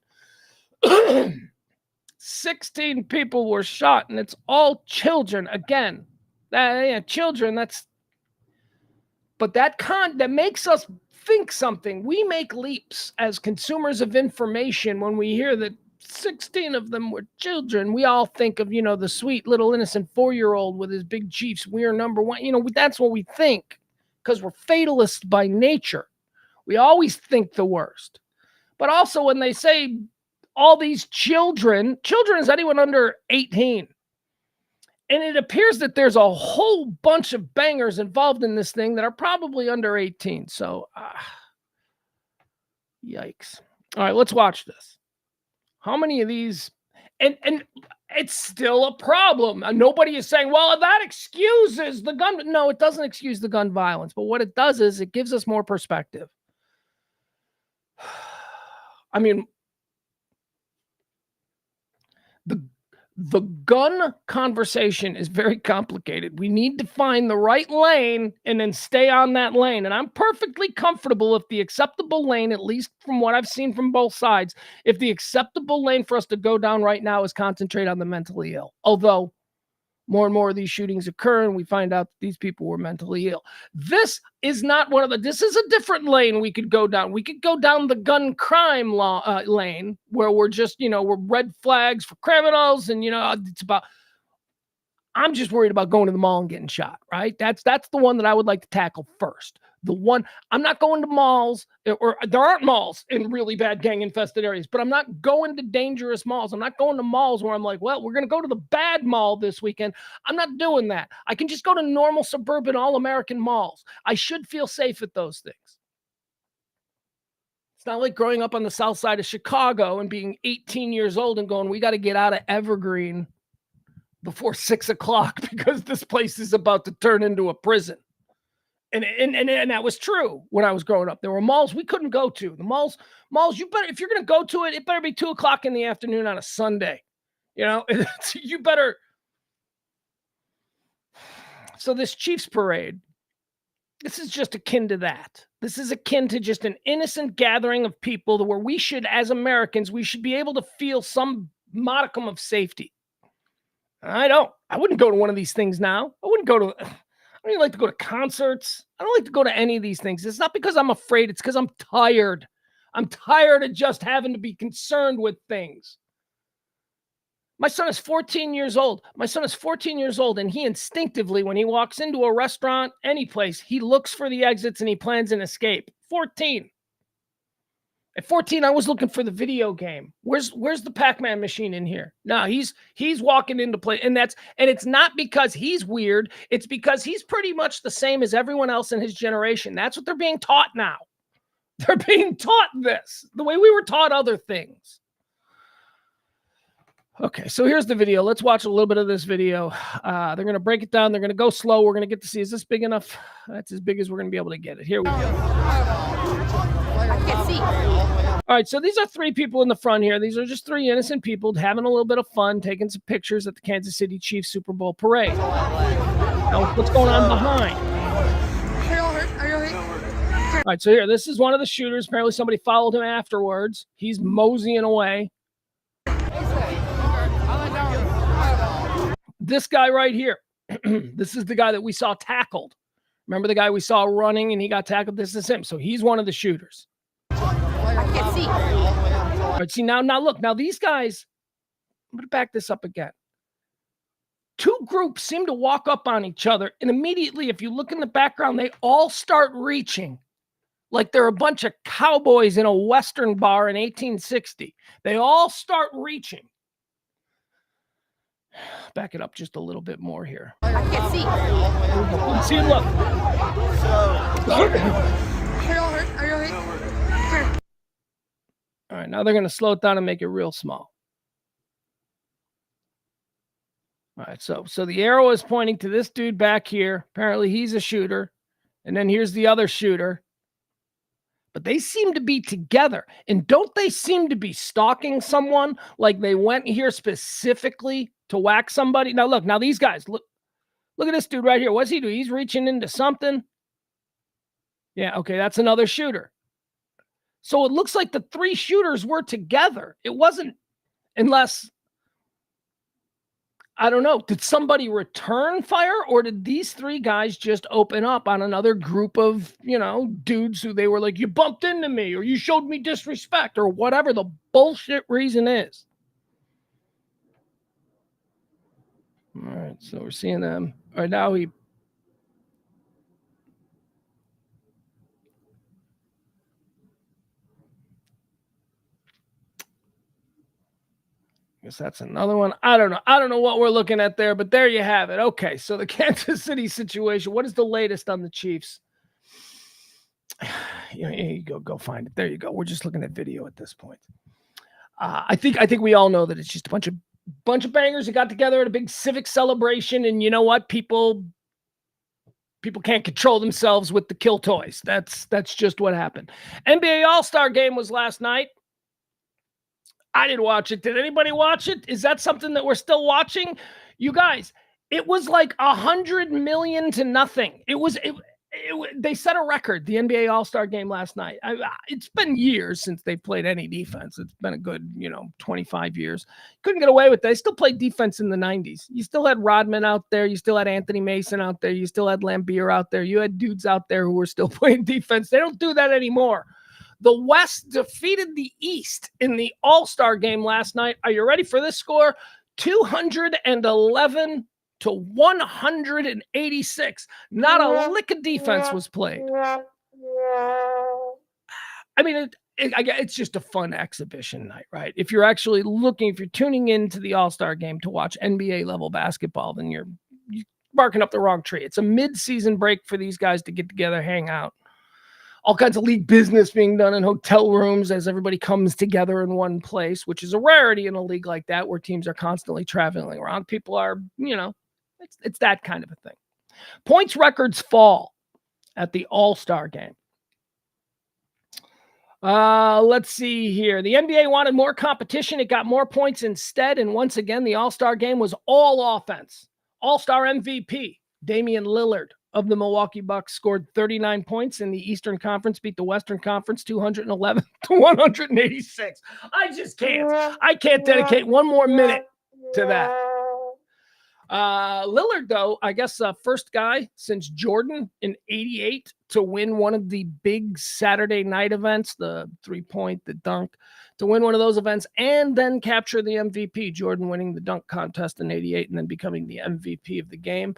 16 people were shot, and it's all children. Again, children, but that makes us think something. We make leaps as consumers of information when we hear that 16 of them were children. We all think of, the sweet little innocent 4-year-old with his big Chiefs. We're number one. That's what we think because we're fatalists by nature. We always think the worst. But also when they say all these children is anyone under 18. And it appears that there's a whole bunch of bangers involved in this thing that are probably under 18. So, yikes. All right, let's watch this. How many of these? And it's still a problem. Nobody is saying, well, that excuses the gun. No, it doesn't excuse the gun violence. But what it does is it gives us more perspective. I mean, the gun conversation is very complicated. We need to find the right lane and then stay on that lane. And I'm perfectly comfortable if the acceptable lane, at least from what I've seen from both sides, if the acceptable lane for us to go down right now is concentrate on the mentally ill. Although more and more of these shootings occur and we find out that these people were mentally ill. This is not this is a different lane we could go down. We could go down the gun crime lane where we're just, we're red flags for criminals and, it's about, I'm just worried about going to the mall and getting shot, right? That's the one that I would like to tackle first. The one, I'm not going to malls, or there aren't malls in really bad gang-infested areas, but I'm not going to dangerous malls. I'm not going to malls where I'm like, well, we're going to go to the bad mall this weekend. I'm not doing that. I can just go to normal suburban all-American malls. I should feel safe at those things. It's not like growing up on the south side of Chicago and being 18 years old and going, we got to get out of Evergreen before 6 o'clock because this place is about to turn into a prison. And that was true when I was growing up. There were malls we couldn't go to. The malls, you better, if you're going to go to it, it better be 2 o'clock in the afternoon on a Sunday. You better. So this Chiefs parade, this is just akin to that. This is akin to just an innocent gathering of people where we should, as Americans, we should be able to feel some modicum of safety. I wouldn't go to one of these things now. I don't even like to go to concerts. I don't like to go to any of these things. It's not because I'm afraid. It's because I'm tired. I'm tired of just having to be concerned with things. My son is 14 years old. And he instinctively, when he walks into a restaurant, any place, he looks for the exits and he plans an escape. 14. At 14, I was looking for the video game. Where's the Pac-Man machine in here? No, he's walking into play, and it's not because he's weird. It's because he's pretty much the same as everyone else in his generation. That's what they're being taught now. They're being taught this the way we were taught other things. Okay, so here's the video. Let's watch a little bit of this video. They're going to break it down. They're going to go slow. We're going to get to see, is this big enough? That's as big as we're going to be able to get it. Here we go. I can't see. All right, so these are three people in the front here. These are just three innocent people having a little bit of fun, taking some pictures at the Kansas City Chiefs Super Bowl parade. Now, what's going on behind? Are you all hurt? All right, so here, this is one of the shooters. Apparently somebody followed him afterwards. He's moseying away. This guy right here, this is the guy that we saw tackled. Remember the guy we saw running and he got tackled? This is him. So he's one of the shooters. I can't see. All right, see, now look. Now these guys, I'm going to back this up again. Two groups seem to walk up on each other, and immediately, if you look in the background, they all start reaching like they're a bunch of cowboys in a Western bar in 1860. They all start reaching. Back it up just a little bit more here. I can't see. See, look. Are you all hurt? Are you all hurt? All right, now they're going to slow it down and make it real small. All right, so the arrow is pointing to this dude back here. Apparently he's a shooter. And then here's the other shooter. But they seem to be together. And don't they seem to be stalking someone? Like they went here specifically to whack somebody? Now look, now these guys, look at this dude right here. What's he do? He's reaching into something. Yeah, okay, that's another shooter. So it looks like the three shooters were together. It wasn't, unless, I don't know, did somebody return fire, or did these three guys just open up on another group of, dudes who they were like, you bumped into me, or you showed me disrespect, or whatever the bullshit reason is. All right, so we're seeing them. All right, now he... guess that's another one. I don't know what we're looking at there, but there you have it. Okay, so the Kansas City situation. What is the latest on the Chiefs? You go find it. There you go. We're just looking at video at this point. I think we all know that it's just a bunch of bangers that got together at a big civic celebration, and you know what? People can't control themselves with the kill toys. That's just what happened. NBA All-Star game was last night. I didn't watch it. Did anybody watch it? Is that something that we're still watching? You guys, it was like 100 million to nothing. They set a record, the NBA All-Star game last night. It's been years since they played any defense. It's been a good, 25 years. Couldn't get away with that. They still played defense in the 90s. You still had Rodman out there. You still had Anthony Mason out there. You still had Lambeer out there. You had dudes out there who were still playing defense. They don't do that anymore. The West defeated the East in the All-Star game last night. Are you ready for this score? 211 to 186. Not a lick of defense was played. I mean, it's just a fun exhibition night, right? If you're tuning into the All-Star game to watch NBA level basketball, then you're barking up the wrong tree. It's a mid-season break for these guys to get together, hang out. All kinds of league business being done in hotel rooms as everybody comes together in one place, which is a rarity in a league like that where teams are constantly traveling around. People are, it's that kind of a thing. Points records fall at the All-Star game. Let's see here. The NBA wanted more competition. It got more points instead. And once again, the All-Star game was all offense. All-Star MVP, Damian Lillard of the Milwaukee Bucks scored 39 points in the Eastern Conference, beat the Western Conference 211 to 186. I just can't. I can't dedicate one more minute to that. Lillard, though, I guess first guy since Jordan in 88 to win one of the big Saturday night events, the 3-point, the dunk, to win one of those events and then capture the MVP. Jordan winning the dunk contest in 88 and then becoming the MVP of the game.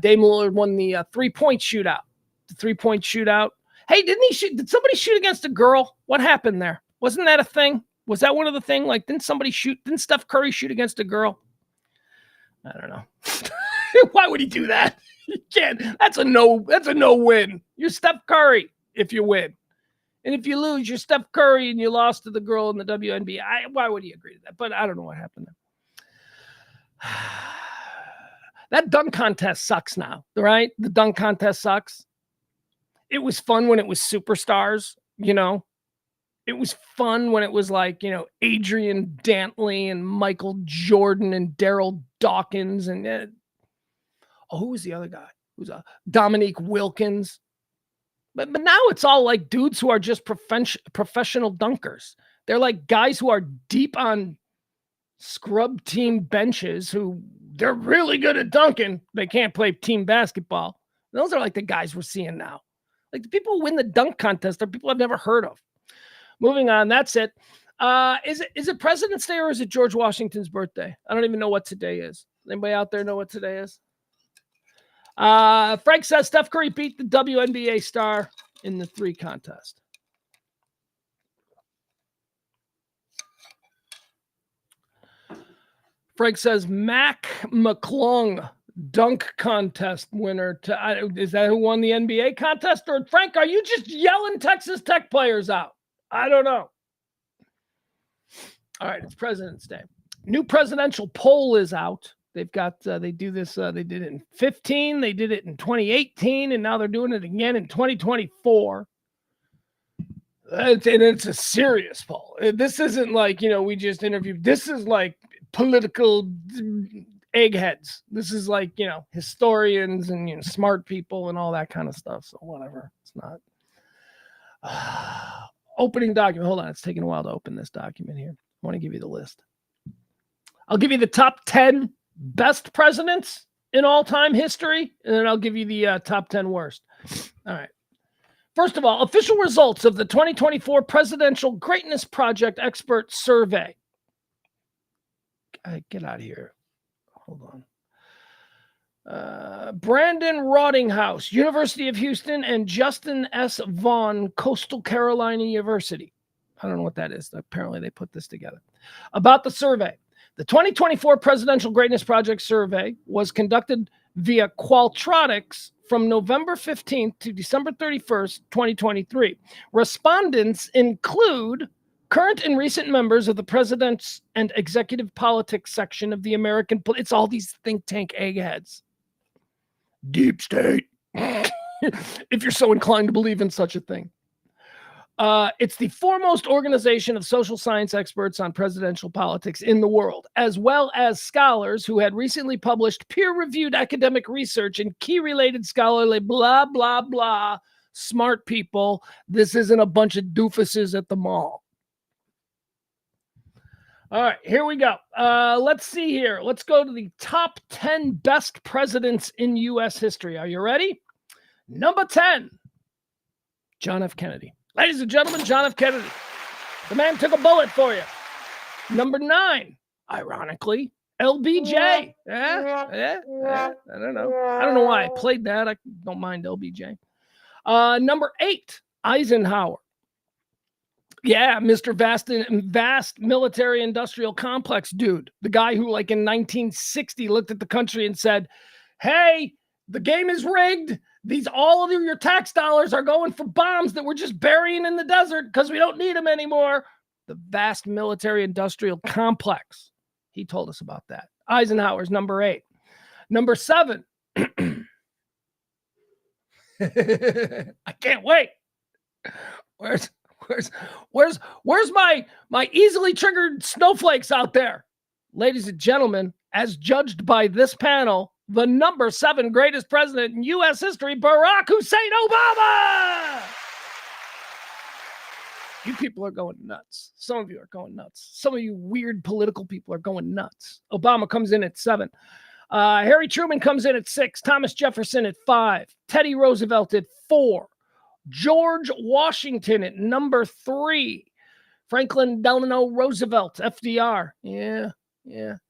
Dame Lillard won the 3-point shootout. The 3-point shootout. Hey, did somebody shoot against a girl? What happened there? Wasn't that a thing? Was that one of the things? Like, didn't Steph Curry shoot against a girl? I don't know. Why would he do that? You can't. That's a no win. You're Steph Curry if you win. And if you lose, you're Steph Curry and you lost to the girl in the WNBA. Why would he agree to that? But I don't know what happened there. That dunk contest sucks now, right? The dunk contest sucks. It was fun when it was superstars, you know. It was fun when it was like, you know, Adrian Dantley and Michael Jordan and Daryl Dawkins and who was the other guy? Who's Dominique Wilkins? But now it's all like dudes who are just professional dunkers. They're like guys who are deep on scrub team benches who they're really good at dunking. They can't play team basketball. Those are like the guys we're seeing now. Like the people who win the dunk contest are people I've never heard of. Moving on, that's it. Is it President's Day or is it George Washington's birthday? I don't even know what today is. Anybody out there know what today is? Frank says Steph Curry beat the WNBA star in the 3 contest. Frank says Mac McClung dunk contest winner. Is that who won the NBA contest? Or Frank, are you just yelling Texas Tech players out? I don't know. All right, it's President's Day. New presidential poll is out. They've got, they do this, they did it in 15, they did it in 2018, and now they're doing it again in 2024. And it's a serious poll. This isn't like, you know, we just interviewed. This is like political eggheads. This is like, you know, historians and, you know, smart people and all that kind of stuff. So whatever. It's not. Opening document. Hold on. It's taking a while to open this document here. I want to give you the list. I'll give you the top 10 best presidents in all-time history, and then I'll give you the top 10 worst. All right. First of all, official results of the 2024 Presidential Greatness Project Expert Survey. Get out of here. Hold on. Brandon Rottinghouse, University of Houston, and Justin S. Vaughn, Coastal Carolina University. I don't know what that is. Apparently they put this together. About the survey. The 2024 Presidential Greatness Project Survey was conducted via Qualtrics from November 15th to December 31st, 2023. Respondents include current and recent members of the president's and executive politics section of the American... It's all these think tank eggheads. Deep state. If you're so inclined to believe in such a thing. It's the foremost organization of social science experts on presidential politics in the world, as well as scholars who had recently published peer-reviewed academic research and key related scholarly blah, blah, blah, smart people. This isn't a bunch of doofuses at the mall. All right, here we go. Let's see here. Let's go to the top 10 best presidents in U.S. history. Are you ready? Number 10, John F. Kennedy. Ladies and gentlemen, John F. Kennedy. The man took a bullet for you. Number 9, ironically, LBJ. I don't know. I don't know why I played that. I don't mind LBJ. Number 8, Eisenhower. Yeah, Mr. Vast military industrial complex dude. The guy who, like in 1960, looked at the country and said, hey, the game is rigged. All of your tax dollars are going for bombs that we're just burying in the desert because we don't need them anymore. The vast military industrial complex. He told us about that. Eisenhower's number 8. Number 7. I can't wait. Where's my easily triggered snowflakes out there? Ladies and gentlemen, as judged by this panel, the number 7 greatest president in U.S. history, Barack Hussein Obama. You people are going nuts. Some of you are going nuts. Some of you weird political people are going nuts. Obama comes in at 7. Harry Truman comes in at 6. Thomas Jefferson at 5. Teddy Roosevelt at 4. George Washington at number 3. Franklin Delano Roosevelt, FDR. Yeah.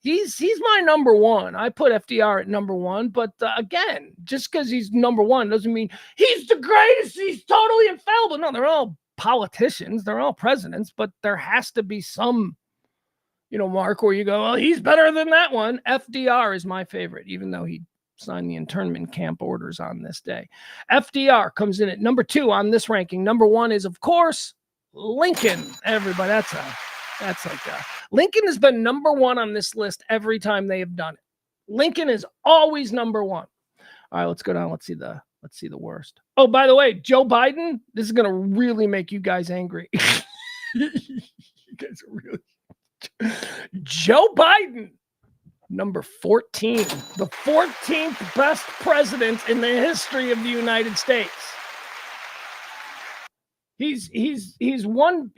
He's my number 1. I put FDR at number 1, but again, just because he's number 1 doesn't mean he's the greatest. He's totally infallible. No, they're all politicians. They're all presidents, but there has to be some, mark where you go, well, he's better than that one. FDR is my favorite, even though he signed the internment camp orders on this day. FDR comes in at number 2 on this ranking. Number 1 is, of course, Lincoln. Everybody, Lincoln has been number 1 on this list every time they have done it. Lincoln is always number 1. All right, let's go down. Let's see the worst. Oh, by the way, Joe Biden, this is going to really make you guys angry. You guys are really... Joe Biden, number 14, the 14th best president in the history of the United States. He's one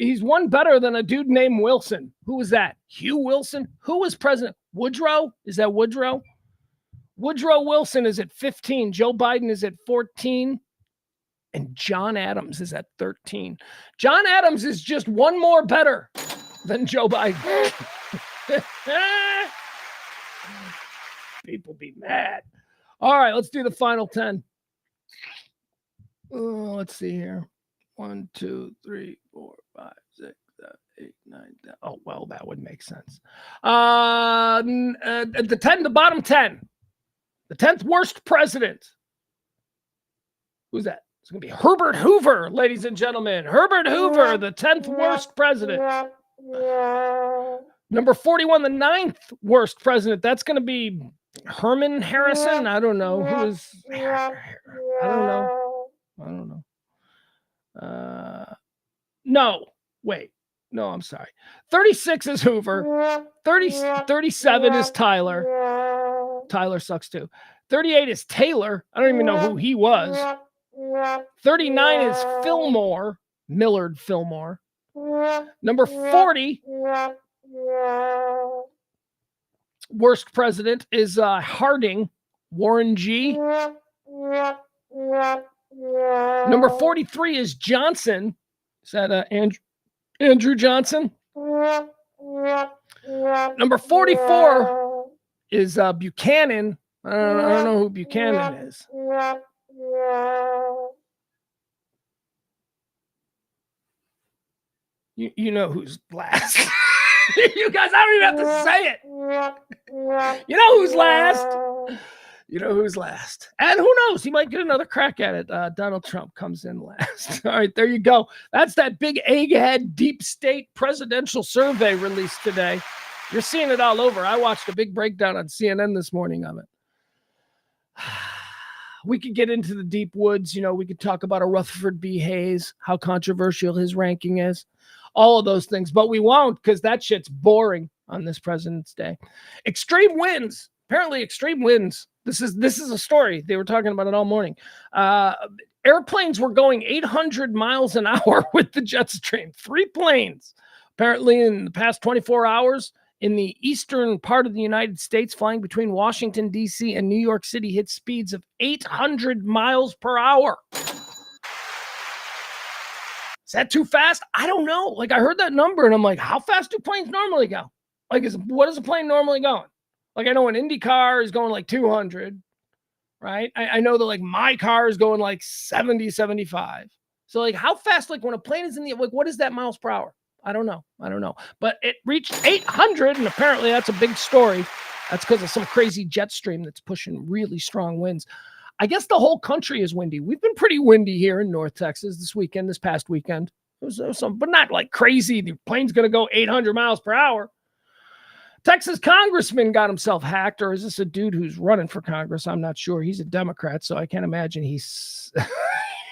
better than a dude named Wilson. Who was that? Hugh Wilson? Who was president? Woodrow? Is that Woodrow? Woodrow Wilson is at 15. Joe Biden is at 14. And John Adams is at 13. John Adams is just one more better than Joe Biden. People be mad. All right, let's do the final 10. Let's see here. 1, 2, 3, 4, 5, 6, 7, 8, 9, 10. Oh, well, that would make sense. The bottom 10. The 10th worst president. Who's that? It's going to be Herbert Hoover, ladies and gentlemen. Herbert Hoover, the 10th worst president. Number 41, the 9th worst president. That's going to be Herman Harrison. I don't know. Who is... I don't know. No, wait. No, I'm sorry. 36 is Hoover. 37 is Tyler. Tyler sucks too. 38 is Taylor. I don't even know who he was. 39 is Fillmore. Millard Fillmore. Number 40, worst president, is Harding. Warren G. Number 43 is Johnson. Is that Andrew Johnson? Number 44 is Buchanan. I don't know who Buchanan is. You know who's last. You guys, I don't even have to say it. You know who's last. You know who's last. And who knows? He might get another crack at it. Donald Trump comes in last. All right, there you go. That's that big egghead deep state presidential survey released today. You're seeing it all over. I watched a big breakdown on CNN this morning of it. We could get into the deep woods. We could talk about a Rutherford B. Hayes, how controversial his ranking is, all of those things, but we won't because that shit's boring on this President's Day. Extreme winds. Apparently extreme winds. This is a story. They were talking about it all morning. Airplanes were going 800 miles an hour with the jet stream. 3 planes. Apparently in the past 24 hours in the eastern part of the United States, flying between Washington, D.C. and New York City, hit speeds of 800 miles per hour. Is that too fast? I don't know. Like, I heard that number and I'm like, how fast do planes normally go? Like, what is a plane normally going? Like, I know an Indy car is going like 200, right? I know that like my car is going like 70, 75. So like how fast, like when a plane is in the, like, what is that miles per hour? I don't know. But it reached 800 and apparently that's a big story. That's because of some crazy jet stream that's pushing really strong winds. I guess the whole country is windy. We've been pretty windy here in North Texas this past weekend. There was some, but not like crazy. The plane's going to go 800 miles per hour. Texas congressman got himself hacked, or is this a dude who's running for Congress? I'm not sure. He's a Democrat, so I can't imagine he's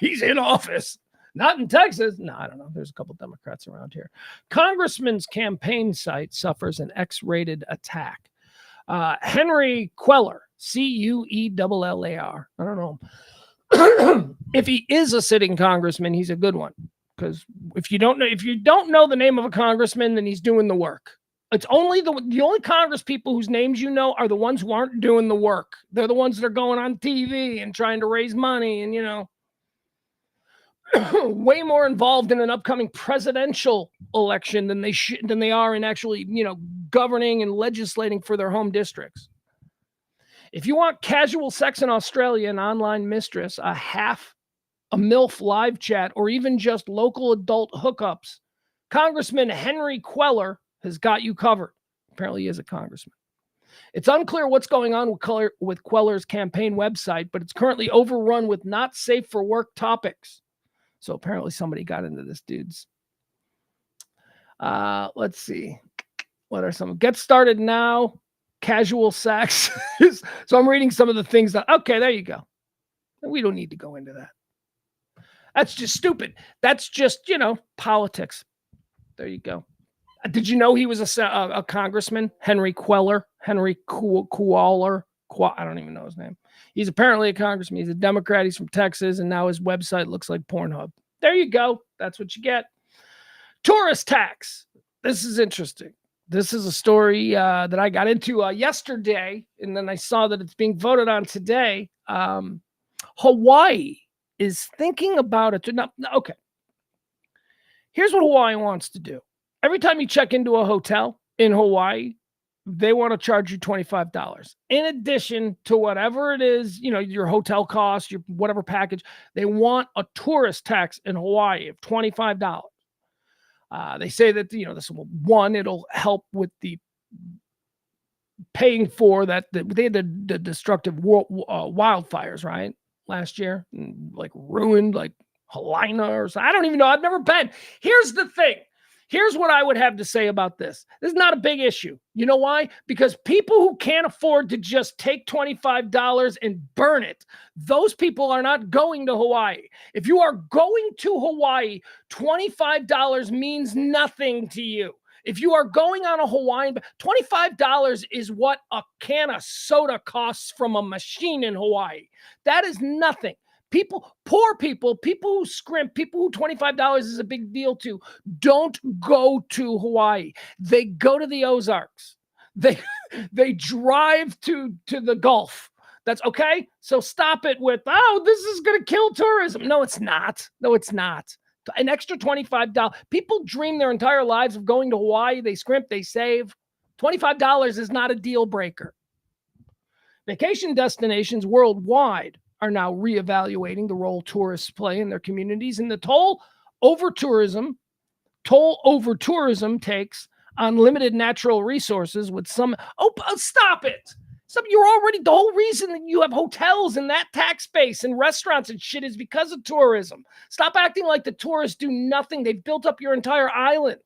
in office. Not in Texas. No, I don't know. There's a couple Democrats around here. Congressman's campaign site suffers an X-rated attack. Henry Queller Cuellar. I don't know. If he is a sitting congressman, he's a good one. Because if you don't know the name of a congressman, then he's doing the work. It's only the only Congress people whose names you know are the ones who aren't doing the work. They're the ones that are going on TV and trying to raise money and, way more involved in an upcoming presidential election than they are in actually, governing and legislating for their home districts. If you want casual sex in Australia, an online mistress, a MILF live chat, or even just local adult hookups, Congressman Henry Cuellar has got you covered. Apparently he is a congressman. It's unclear what's going on with Quellar's campaign website, but it's currently overrun with not safe for work topics. So apparently somebody got into this dude's. Let's see. What are some? Get started now. Casual sex. So I'm reading some of the things that, okay, there you go. We don't need to go into that. That's just stupid. That's just, politics. There you go. Did you know he was a congressman? Henry Cuellar. Henry Cuellar. I don't even know his name. He's apparently a congressman. He's a Democrat. He's from Texas, and now his website looks like Pornhub. There you go. That's what you get. Tourist tax. This is interesting. This is a story that I got into yesterday, and then I saw that it's being voted on today. Hawaii is thinking about it. Okay. Here's what Hawaii wants to do. Every time you check into a hotel in Hawaii, they want to charge you $25. In addition to whatever it is, your hotel cost, your whatever package, they want a tourist tax in Hawaii of $25. They say that, this will, it'll help with the paying for that. They had the destructive wildfires, right? Last year, like ruined like Helena or something. I don't even know. I've never been. Here's the thing. Here's what I would have to say about this. This is not a big issue. You know why? Because people who can't afford to just take $25 and burn it, those people are not going to Hawaii. If you are going to Hawaii, $25 means nothing to you. If you are going on a Hawaiian, $25 is what a can of soda costs from a machine in Hawaii. That is nothing. Poor people who scrimp, people who $25 is a big deal to, don't go to Hawaii. They go to the Ozarks. They drive to the Gulf. That's okay. So stop it with, this is going to kill tourism. No, it's not. An extra $25. People dream their entire lives of going to Hawaii. They scrimp, they save. $25 is not a deal breaker. Vacation destinations worldwide are now reevaluating the role tourists play in their communities, and the toll over tourism takes on limited natural resources with some. Stop it. You're already, the whole reason that you have hotels and that tax base and restaurants and shit is because of tourism. Stop acting like the tourists do nothing. They've built up your entire island.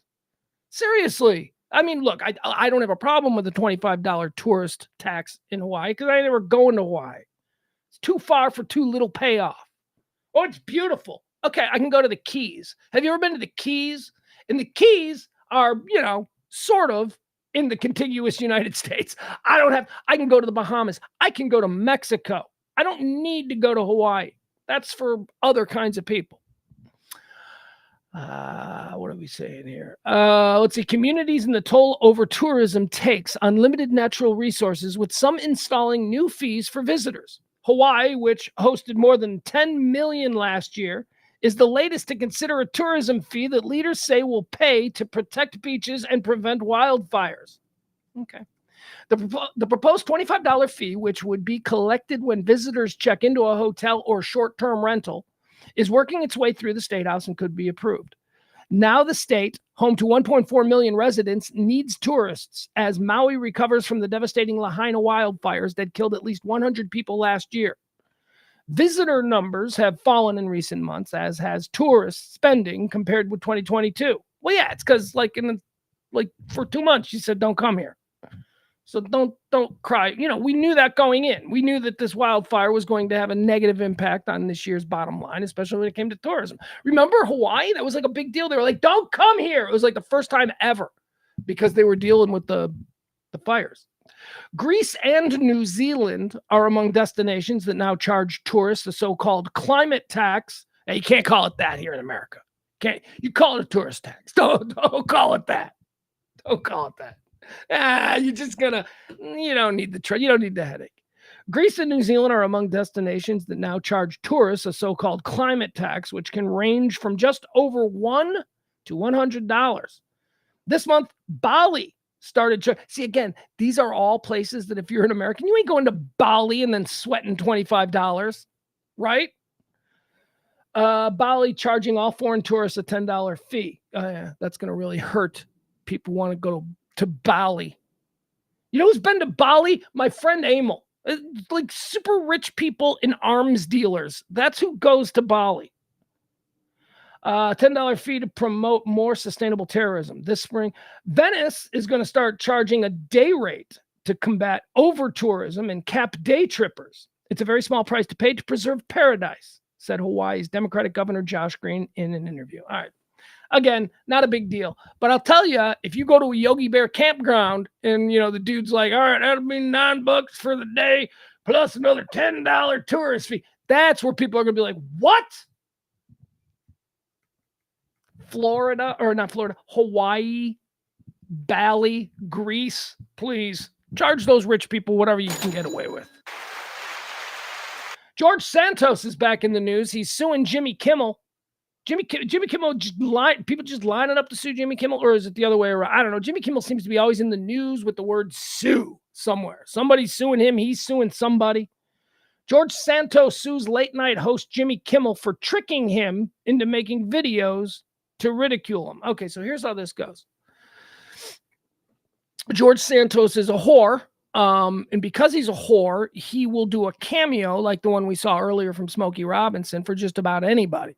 Seriously. I mean, look, I don't have a problem with the $25 tourist tax in Hawaii because I ain't never going to Hawaii. It's too far for too little payoff. Oh, it's beautiful. Okay, I can go to the Keys. Have you ever been to the Keys? And the Keys are, sort of in the contiguous United States. I can go to the Bahamas. I can go to Mexico. I don't need to go to Hawaii. That's for other kinds of people. What are we saying here? Let's see. Communities and the toll over tourism takes on limited natural resources, with some installing new fees for visitors. Hawaii, which hosted more than 10 million last year, is the latest to consider a tourism fee that leaders say will pay to protect beaches and prevent wildfires. Okay. The proposed $25 fee, which would be collected when visitors check into a hotel or short-term rental, is working its way through the State House and could be approved. Now the state, home to 1.4 million residents, needs tourists as Maui recovers from the devastating Lahaina wildfires that killed at least 100 people last year. Visitor numbers have fallen in recent months, as has tourist spending compared with 2022. Well, yeah, it's because for 2 months you said don't come here. So don't cry. We knew that going in. We knew that this wildfire was going to have a negative impact on this year's bottom line, especially when it came to tourism. Remember Hawaii? That was like a big deal. They were like, don't come here. It was like the first time ever because they were dealing with the fires. Greece and New Zealand are among destinations that now charge tourists a so-called climate tax. Now, you can't call it that here in America. Okay, you call it a tourist tax. Don't call it that. Don't call it that. You're just gonna. You don't need you don't need the headache. Greece and New Zealand are among destinations that now charge tourists a so-called climate tax, which can range from just over $1 to $100. This month, Bali started. See, again, these are all places that if you're an American, you ain't going to Bali and then sweating $25, right? Bali charging all foreign tourists a $10 fee. Yeah, that's going to really hurt people who want to go to Bali. You know who's been to Bali? My friend Emil. Like super rich people and arms dealers. That's who goes to Bali. $10 fee to promote more sustainable tourism. This spring, Venice is going to start charging a day rate to combat over-tourism and cap day trippers. It's a very small price to pay to preserve paradise, said Hawaii's Democratic Governor Josh Green in an interview. All right. Again, not a big deal. But I'll tell you, if you go to a Yogi Bear campground and, the dude's like, all right, that'll be $9 for the day plus another $10 tourist fee. That's where people are going to be like, what? Hawaii, Bali, Greece, please charge those rich people whatever you can get away with. George Santos is back in the news. He's suing Jimmy Kimmel. Jimmy Kimmel people just lining up to sue Jimmy Kimmel, or is it the other way around? I don't know. Jimmy Kimmel seems to be always in the news with the word sue somewhere. Somebody's suing him. He's suing somebody. George Santos sues late night host Jimmy Kimmel for tricking him into making videos to ridicule him. Okay, so here's how this goes. George Santos is a whore. And because he's a whore, he will do a cameo like the one we saw earlier from Smokey Robinson for just about anybody.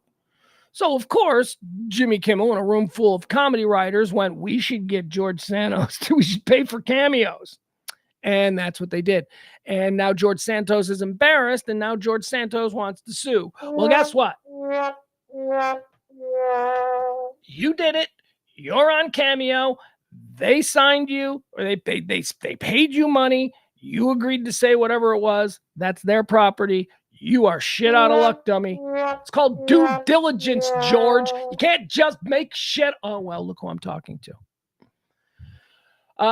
So, of course, Jimmy Kimmel in a room full of comedy writers went, we should get George Santos. We should pay for cameos. And that's what they did. And now George Santos is embarrassed, and now George Santos wants to sue. Well, guess what? You did it. You're on Cameo. They signed you, or they paid you money. You agreed to say whatever it was. That's their property. You are shit out of luck, dummy. It's called due diligence, George. You can't just make shit. Oh, well, look who I'm talking to.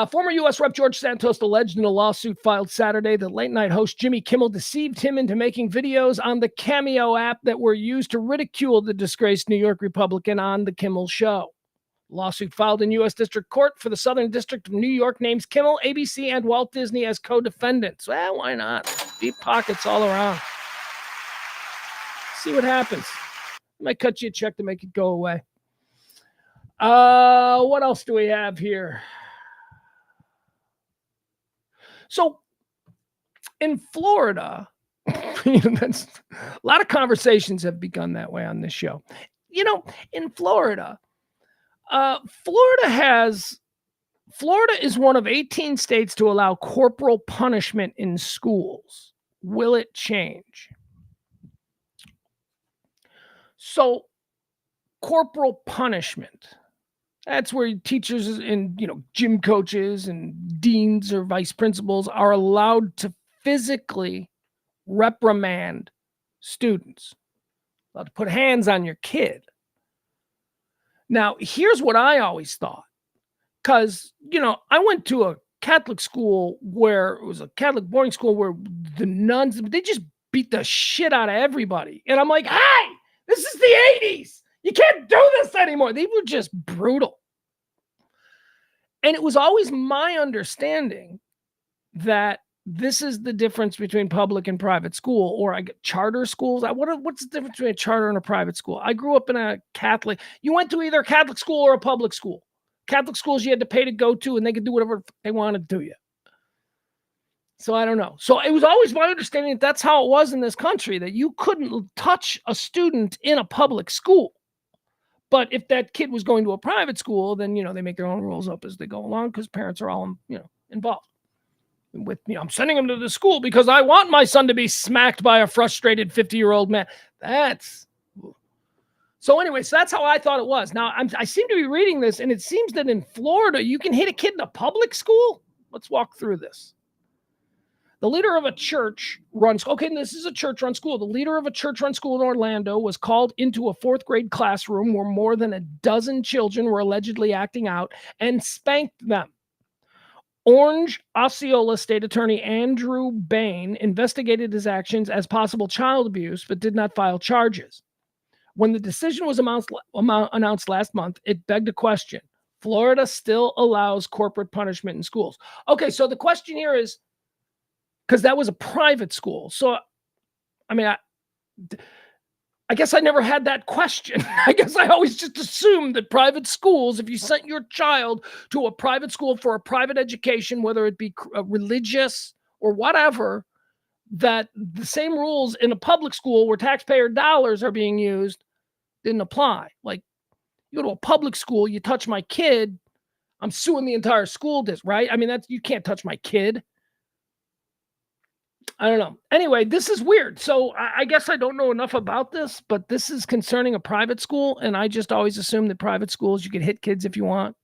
Former U.S. Rep. George Santos alleged in a lawsuit filed Saturday that late-night host Jimmy Kimmel deceived him into making videos on the Cameo app that were used to ridicule the disgraced New York Republican on The Kimmel Show. Lawsuit filed in U.S. District Court for the Southern District of New York names Kimmel, ABC, and Walt Disney as co-defendants. Well, why not? Deep pockets all around. See what happens. I might cut you a check to make it go away. What else do we have here? So in Florida, that's a lot of conversations have begun that way on this show. In Florida, Florida is one of 18 states to allow corporal punishment in schools. Will it change? So, corporal punishment. That's where teachers and gym coaches and deans or vice principals are allowed to physically reprimand students. Allowed to put hands on your kid. Now, here's what I always thought. Because, I went to a Catholic school where it was a Catholic boarding school where the nuns, they just beat the shit out of everybody. And I'm like, hey! This is the 80s. You can't do this anymore. They were just brutal. And it was always my understanding that this is the difference between public and private school, or I get charter schools. What's the difference between a charter and a private school? I grew up in a Catholic. You went to either a Catholic school or a public school. Catholic schools you had to pay to go to, and they could do whatever they wanted to you. So I don't know. So it was always my understanding that that's how it was in this country, that you couldn't touch a student in a public school. But if that kid was going to a private school, then, they make their own rules up as they go along because parents are all, involved. With I'm sending him to the school because I want my son to be smacked by a frustrated 50-year-old man. So anyway, so that's how I thought it was. Now, I seem to be reading this, and it seems that in Florida, you can hit a kid in a public school. Let's walk through this. The leader of a church runs, okay, this is a church-run school. The leader of a church-run school in Orlando was called into a fourth grade classroom where more than a dozen children were allegedly acting out and spanked them. Orange, Osceola State Attorney Andrew Bain investigated his actions as possible child abuse, but did not file charges. When the decision was announced last month, it begged a question. Florida still allows corporate punishment in schools. Okay, so the question here is, because that was a private school. So, I mean, I guess I never had that question. I guess I always just assumed that private schools, if you sent your child to a private school for a private education, whether it be religious or whatever, that the same rules in a public school where taxpayer dollars are being used didn't apply. Like, you go to a public school, you touch my kid, I'm suing the entire school district, right? I mean, you can't touch my kid. I don't know. Anyway, this is weird. So I guess I don't know enough about this, but this is concerning a private school. And I just always assume that private schools, you can hit kids if you want.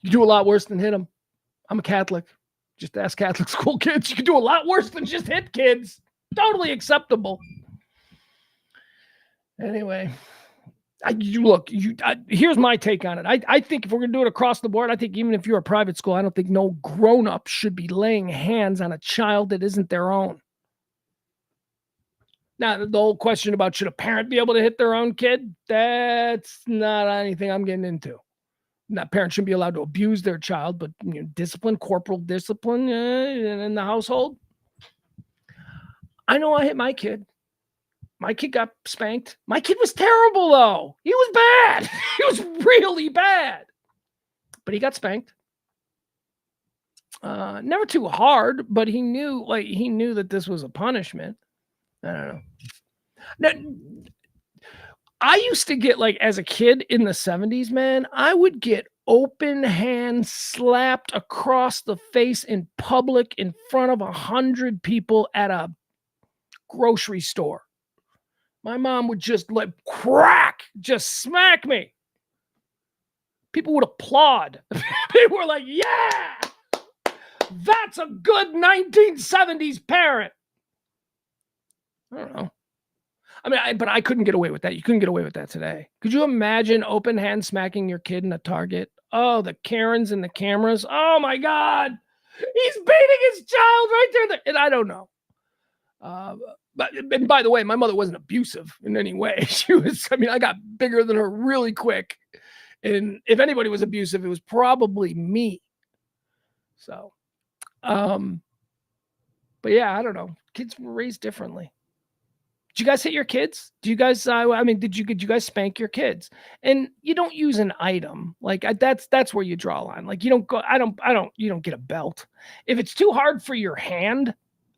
You do a lot worse than hit them. I'm a Catholic. Just ask Catholic school kids. You can do a lot worse than just hit kids. Totally acceptable. Anyway, here's my take on it. I think if we're going to do it across the board, I think even if you're a private school, I don't think no grown-up should be laying hands on a child that isn't their own. Now, the whole question about should a parent be able to hit their own kid, that's not anything I'm getting into. That parents shouldn't be allowed to abuse their child, but discipline, corporal discipline in the household. I know I hit my kid. My kid got spanked. My kid was terrible, though. He was bad. He was really bad. But he got spanked. Never too hard, but he knew that this was a punishment. I don't know. Now, I used to get, as a kid in the 70s, man, I would get open hand slapped across the face in public in front of 100 people at a grocery store. My mom would just just smack me. People would applaud. People were like, yeah, that's a good 1970s parent. I don't know. I mean, but I couldn't get away with that. You couldn't get away with that today. Could you imagine open hand smacking your kid in a Target? Oh, the Karens and the cameras. Oh my God. He's beating his child right there. And I don't know. And by the way, my mother wasn't abusive in any way. I got bigger than her really quick. And if anybody was abusive, it was probably me. So, but yeah, I don't know. Kids were raised differently. Did you guys hit your kids? Do you guys, did you guys spank your kids? And you don't use an item. That's where you draw a line. You don't go, you don't get a belt. If it's too hard for your hand,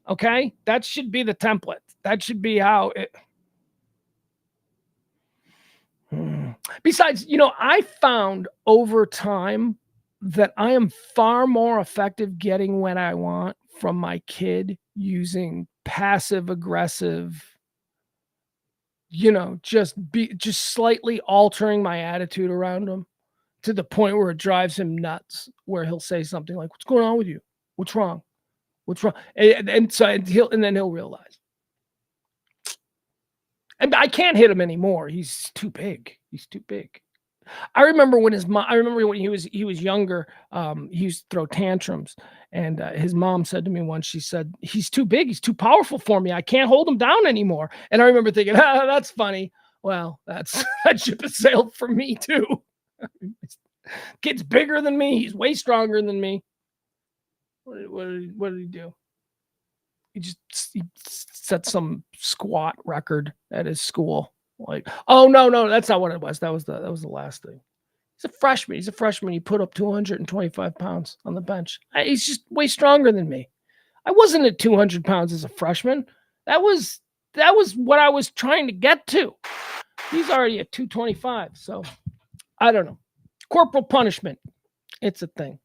okay, that should be the template. That should be how it. Besides, I found over time that I am far more effective getting what I want from my kid using passive aggressive, just slightly altering my attitude around him to the point where it drives him nuts, where he'll say something like, "What's going on with you? What's wrong? What's wrong?" And then he'll realize. And I can't hit him anymore. He's too big. I remember when he was younger, he used to throw tantrums, and his mom said to me once, she said, "He's too big. He's too powerful for me. I can't hold him down anymore." And I remember thinking, that's funny. Well, that ship has sailed for me too. Kid's bigger than me. He's way stronger than me. What did he do? He set some squat record at his school. Oh no, that's not what it was. That was the last thing. He's a freshman. He put up 225 pounds on the bench. He's just way stronger than me. I wasn't at 200 pounds as a freshman. That was what I was trying to get to. He's already at 225. So I don't know. Corporal punishment. It's a thing.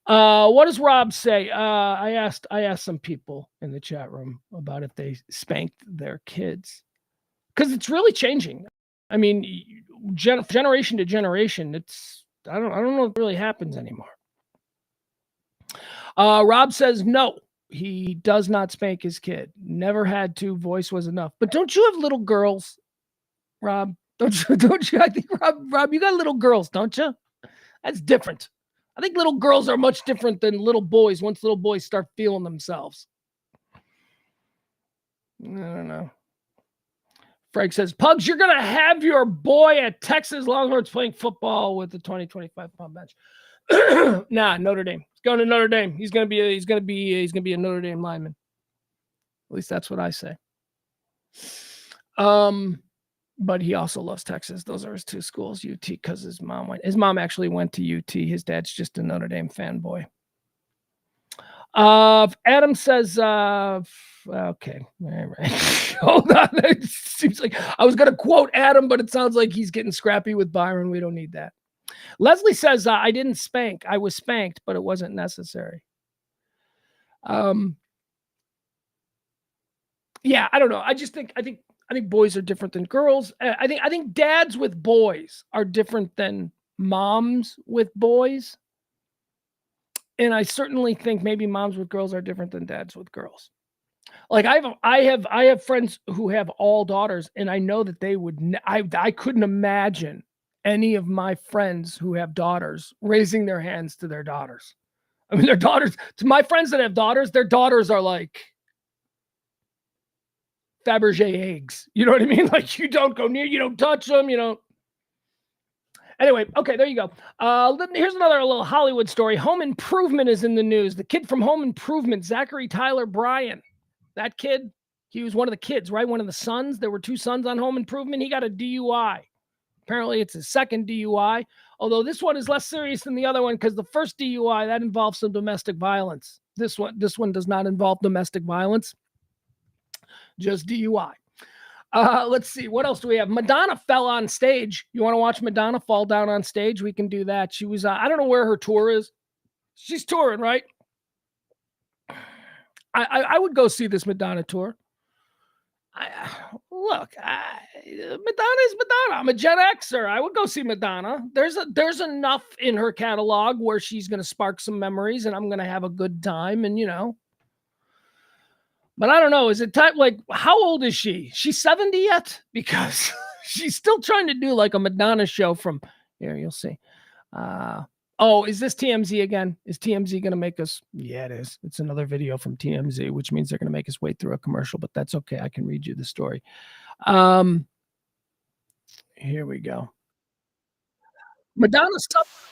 What does Rob say? I asked some people in the chat room about if they spanked their kids, because it's really changing. I mean, generation to generation, I don't know if it really happens anymore. Rob says no. He does not spank his kid. Never had to. Voice was enough. But don't you have little girls, Rob? Don't you? I think Rob, you got little girls, don't you? That's different. I think little girls are much different than little boys once little boys start feeling themselves. I don't know. Frank says, Pugs, you're going to have your boy at Texas Longhorns playing football with the 2025 Palm Bench. Nah, Notre Dame. He's going to Notre Dame. He's going to be a Notre Dame lineman. At least that's what I say. But he also loves Texas. Those are his two schools, UT, because his mom actually went to UT. His dad's just a Notre Dame fanboy. Adam says, okay, all right. Hold on. It seems like I was going to quote Adam, but it sounds like he's getting scrappy with Byron. We don't need that. Leslie says, I didn't spank. I was spanked, but it wasn't necessary. Yeah, I don't know. I think boys are different than girls. I think dads with boys are different than moms with boys. And I certainly think maybe moms with girls are different than dads with girls. Like I have friends who have all daughters, and I know that they would. I couldn't imagine any of my friends who have daughters raising their hands to their daughters. I mean, their daughters. To my friends that have daughters, their daughters are like Fabergé eggs. You know what I mean? Like you don't go near, you don't touch them, you don't. Anyway, okay, there you go. Here's another little Hollywood story. Home Improvement is in the news. The kid from Home Improvement, Zachary Tyler Bryan. That kid, he was one of the kids, right? One of the sons. There were two sons on Home Improvement. He got a DUI. Apparently, it's his second DUI, although this one is less serious than the other one because the first DUI, that involves some domestic violence. This one does not involve domestic violence, just DUI. Let's see. What else do we have? Madonna fell on stage. You want to watch Madonna fall down on stage? We can do that. She was, I don't know where her tour is. She's touring, right? I would go see this Madonna tour. Madonna is Madonna. I'm a Gen Xer. I would go see Madonna. There's enough in her catalog where she's going to spark some memories and I'm going to have a good time and, But I don't know. Is it time? Like, how old is she? She's 70 yet? Because she's still trying to do like a Madonna show from here. You'll see. Is this TMZ again? Is TMZ going to make us? Yeah, it is. It's another video from TMZ, which means they're going to make us wait through a commercial, but that's okay. I can read you the story. Here we go. Madonna suffered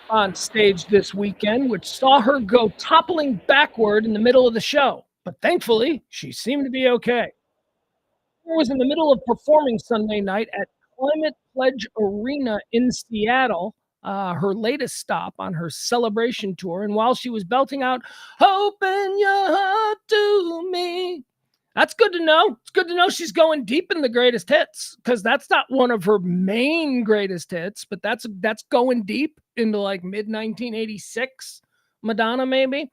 on stage this weekend, which saw her go toppling backward in the middle of the show. But thankfully, she seemed to be okay. She was in the middle of performing Sunday night at Climate Pledge Arena in Seattle, her latest stop on her celebration tour. And while she was belting out, "Open your heart to me," that's good to know. It's good to know she's going deep in the greatest hits because that's not one of her main greatest hits, but that's going deep into like mid-1986 Madonna, maybe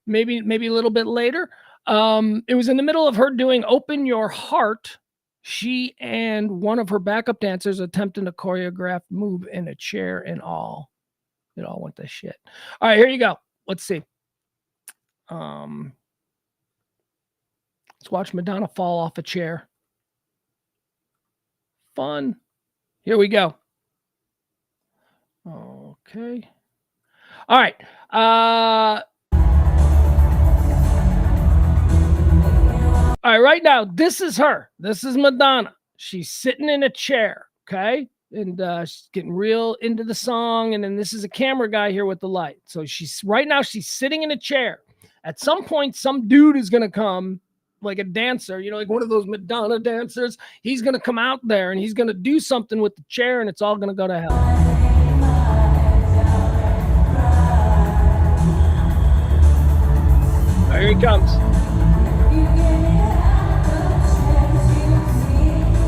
a little bit later. It was in the middle of her doing "Open Your Heart." She and one of her backup dancers attempting a choreographed move in a chair and all. It all went to shit. All right, here you go. Let's see. Let's watch Madonna fall off a chair. Fun. Here we go. Okay. All right. All right, right now, this is her. This is Madonna. She's sitting in a chair, okay? And she's getting real into the song. And then this is a camera guy here with the light. So she's sitting in a chair. At some point, some dude is going to come, like a dancer, like one of those Madonna dancers. He's going to come out there and he's going to do something with the chair and it's all going to go to hell. Here he comes.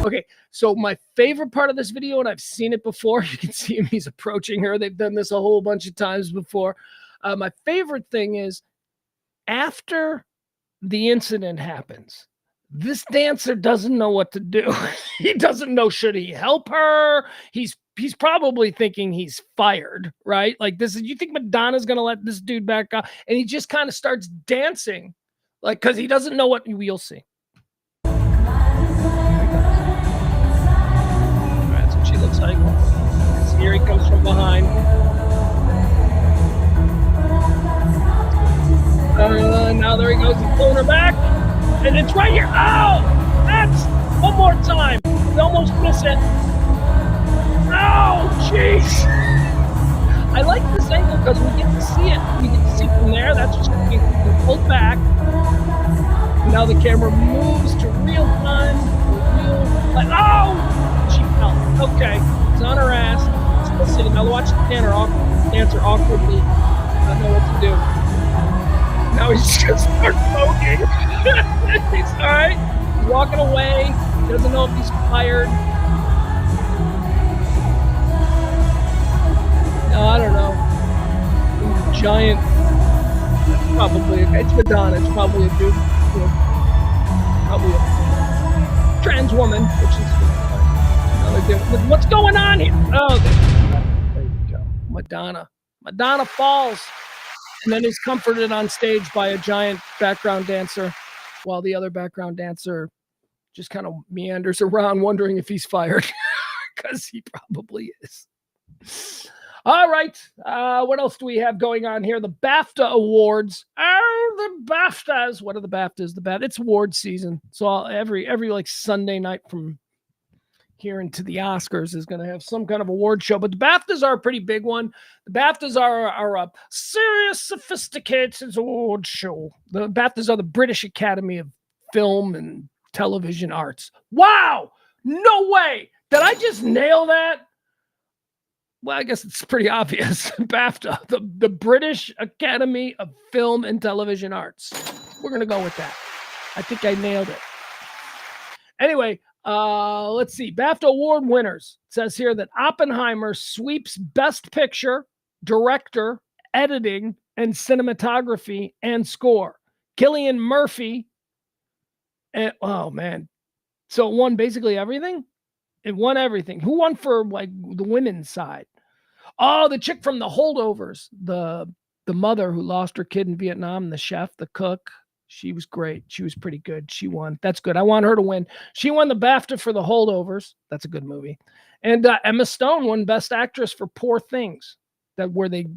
Okay, so my favorite part of this video, and I've seen it before, you can see him, he's approaching her. They've done this a whole bunch of times before. My favorite thing is after the incident happens, this dancer doesn't know what to do. He doesn't know, should he help her? He's he's probably thinking he's fired, right? Like this is, you think Madonna's going to let this dude back out? And he just kind of starts dancing like, cause he doesn't know what you'll see. That's what she looks like. Here he comes from behind. Now there he goes. He's pulling her back. And it's right here. Oh, that's one more time. We almost miss it. Oh, jeez. I like this angle because we get to see it. We get to see from there. That's just being pulled back. Now the camera moves to real time. Oh, she fell. Okay, it's on her ass. Still sitting. Now watch the dancer awkwardly. I don't know what to do. Now he's just start poking. He's all right. He's walking away. He doesn't know if he's fired. No, I don't know. Giant. Probably. It's Madonna. It's probably a dude. Probably a trans woman, which is what's going on here? Oh, there you go. Madonna falls and then is comforted on stage by a giant background dancer while the other background dancer just kind of meanders around wondering if he's fired because he probably is. All right. What else do we have going on here? The BAFTA Awards. Oh, the BAFTAs. What are the BAFTAs? It's award season. So every like Sunday night from here into the Oscars is going to have some kind of award show. But the BAFTAs are a pretty big one. The BAFTAs are a serious, sophisticated award show. The BAFTAs are the British Academy of Film and Television Arts. Wow. No way. Did I just nail that? Well, I guess it's pretty obvious. BAFTA, the British Academy of Film and Television Arts. We're going to go with that. I think I nailed it. Anyway, let's see. BAFTA award winners. It says here that Oppenheimer sweeps Best Picture, Director, Editing, and Cinematography and Score. Cillian Murphy. And, oh, man. So it won basically everything? It won everything. Who won for like the women's side? Oh, the chick from The Holdovers, the mother who lost her kid in Vietnam, the chef, the cook. She was great. She was pretty good. She won. That's good. I want her to win. She won the BAFTA for The Holdovers. That's a good movie. And Emma Stone won Best Actress for Poor Things. That where they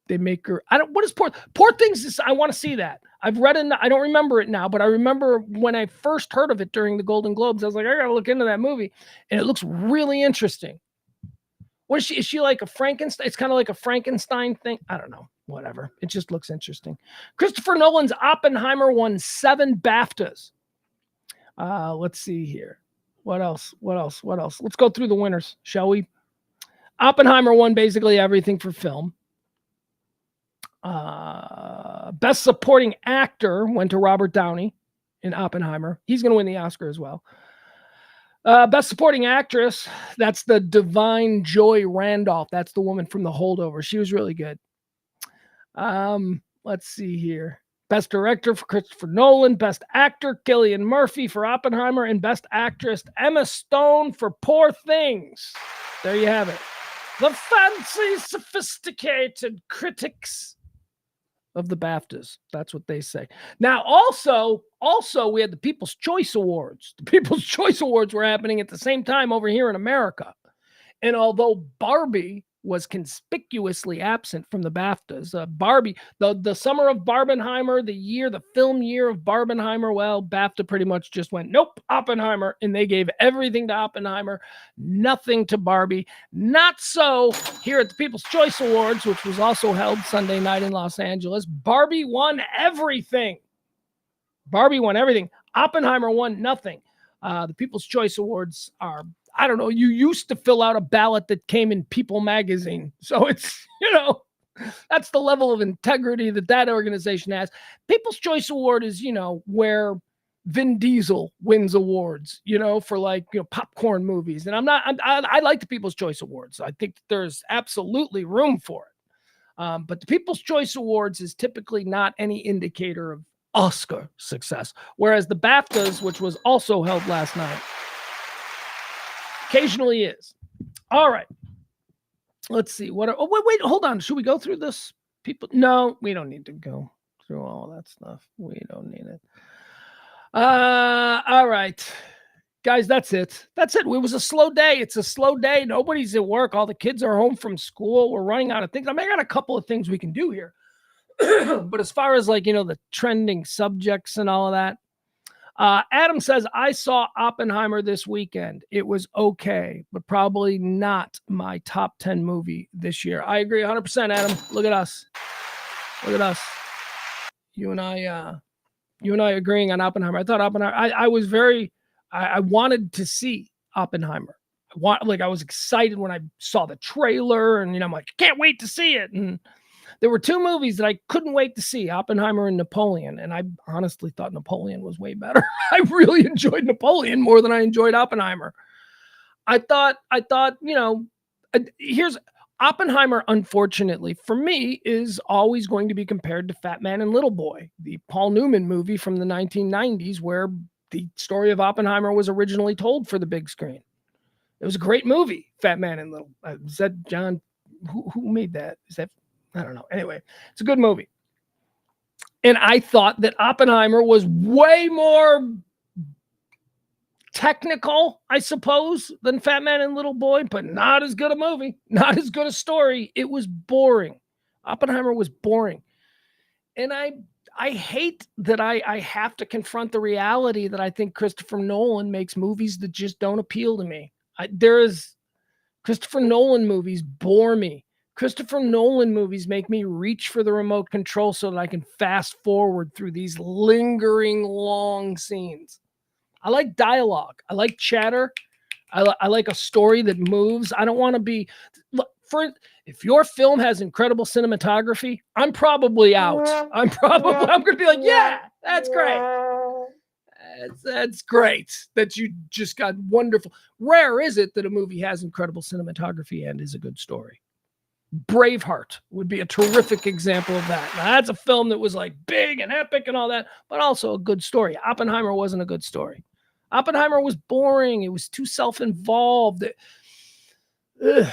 make her. What is Poor Things? I want to see that. I've read it. I don't remember it now, but I remember when I first heard of it during the Golden Globes. I was like, I gotta look into that movie, and it looks really interesting. What is she? Is she like a Frankenstein? It's kind of like a Frankenstein thing. I don't know. Whatever. It just looks interesting. Christopher Nolan's Oppenheimer won 7 BAFTAs. Let's see here. What else? Let's go through the winners, shall we? Oppenheimer won basically everything for film. Best Supporting Actor went to Robert Downey in Oppenheimer. He's going to win the Oscar as well. Best Supporting Actress, that's the Divine Joy Randolph. That's the woman from The Holdover. She was really good. Let's see here. Best Director for Christopher Nolan. Best Actor, Cillian Murphy for Oppenheimer. And Best Actress, Emma Stone for Poor Things. There you have it. The fancy, sophisticated critics of the BAFTAs. That's what they say. Now, also, we had the People's Choice Awards. The People's Choice Awards were happening at the same time over here in America. And although Barbie was conspicuously absent from the BAFTAs, Barbie, the summer of Barbenheimer, the film year of Barbenheimer, well, BAFTA pretty much just went, nope, Oppenheimer. And they gave everything to Oppenheimer, nothing to Barbie. Not so here at the People's Choice Awards, which was also held Sunday night in Los Angeles. Barbie won everything. Oppenheimer won nothing. The People's Choice Awards are, I don't know, you used to fill out a ballot that came in People magazine. So it's, that's the level of integrity that organization has. People's Choice Award is, where Vin Diesel wins awards, for popcorn movies. And I like the People's Choice Awards. I think there's absolutely room for it. But the People's Choice Awards is typically not any indicator of Oscar success. Whereas the BAFTAs, which was also held last night, occasionally is. All right. Let's see. Wait, hold on. Should we go through this? People, no, we don't need to go through all that stuff. We don't need it. All right. Guys, that's it. That's it. It was a slow day. It's a slow day. Nobody's at work. All the kids are home from school. We're running out of things. I mean, I got a couple of things we can do here. But as far as like, the trending subjects and all of that, Adam says, I saw Oppenheimer this weekend. It was okay, but probably not my top 10 movie this year. I agree 100%, Adam. Look at us. Look at us. You and I agreeing on Oppenheimer. I thought Oppenheimer, I wanted to see Oppenheimer. I was excited when I saw the trailer and, I'm like, I can't wait to see it. And there were two movies that I couldn't wait to see, Oppenheimer and Napoleon. And I honestly thought Napoleon was way better. I really enjoyed Napoleon more than I enjoyed Oppenheimer. I thought, here's Oppenheimer, unfortunately, for me, is always going to be compared to Fat Man and Little Boy, the Paul Newman movie from the 1990s, where the story of Oppenheimer was originally told for the big screen. It was a great movie, Fat Man and Little. Is that John? Who made that? Is that? I don't know. Anyway, it's a good movie. And I thought that Oppenheimer was way more technical, I suppose, than Fat Man and Little Boy, but not as good a movie, not as good a story. It was boring. Oppenheimer was boring. And I hate that I have to confront the reality that I think Christopher Nolan makes movies that just don't appeal to me. Christopher Nolan movies bore me. Christopher Nolan movies make me reach for the remote control so that I can fast forward through these lingering long scenes. I like dialogue. I like chatter. I like a story that moves. I don't want to be... If your film has incredible cinematography, I'm probably out. I'm going to be like, yeah, that's great. That's great that you just got wonderful. Rare is it that a movie has incredible cinematography and is a good story. Braveheart would be a terrific example of that. Now, that's a film that was like big and epic and all that, but also a good story. Oppenheimer wasn't a good story. Oppenheimer was boring. It was too self-involved. Yeah.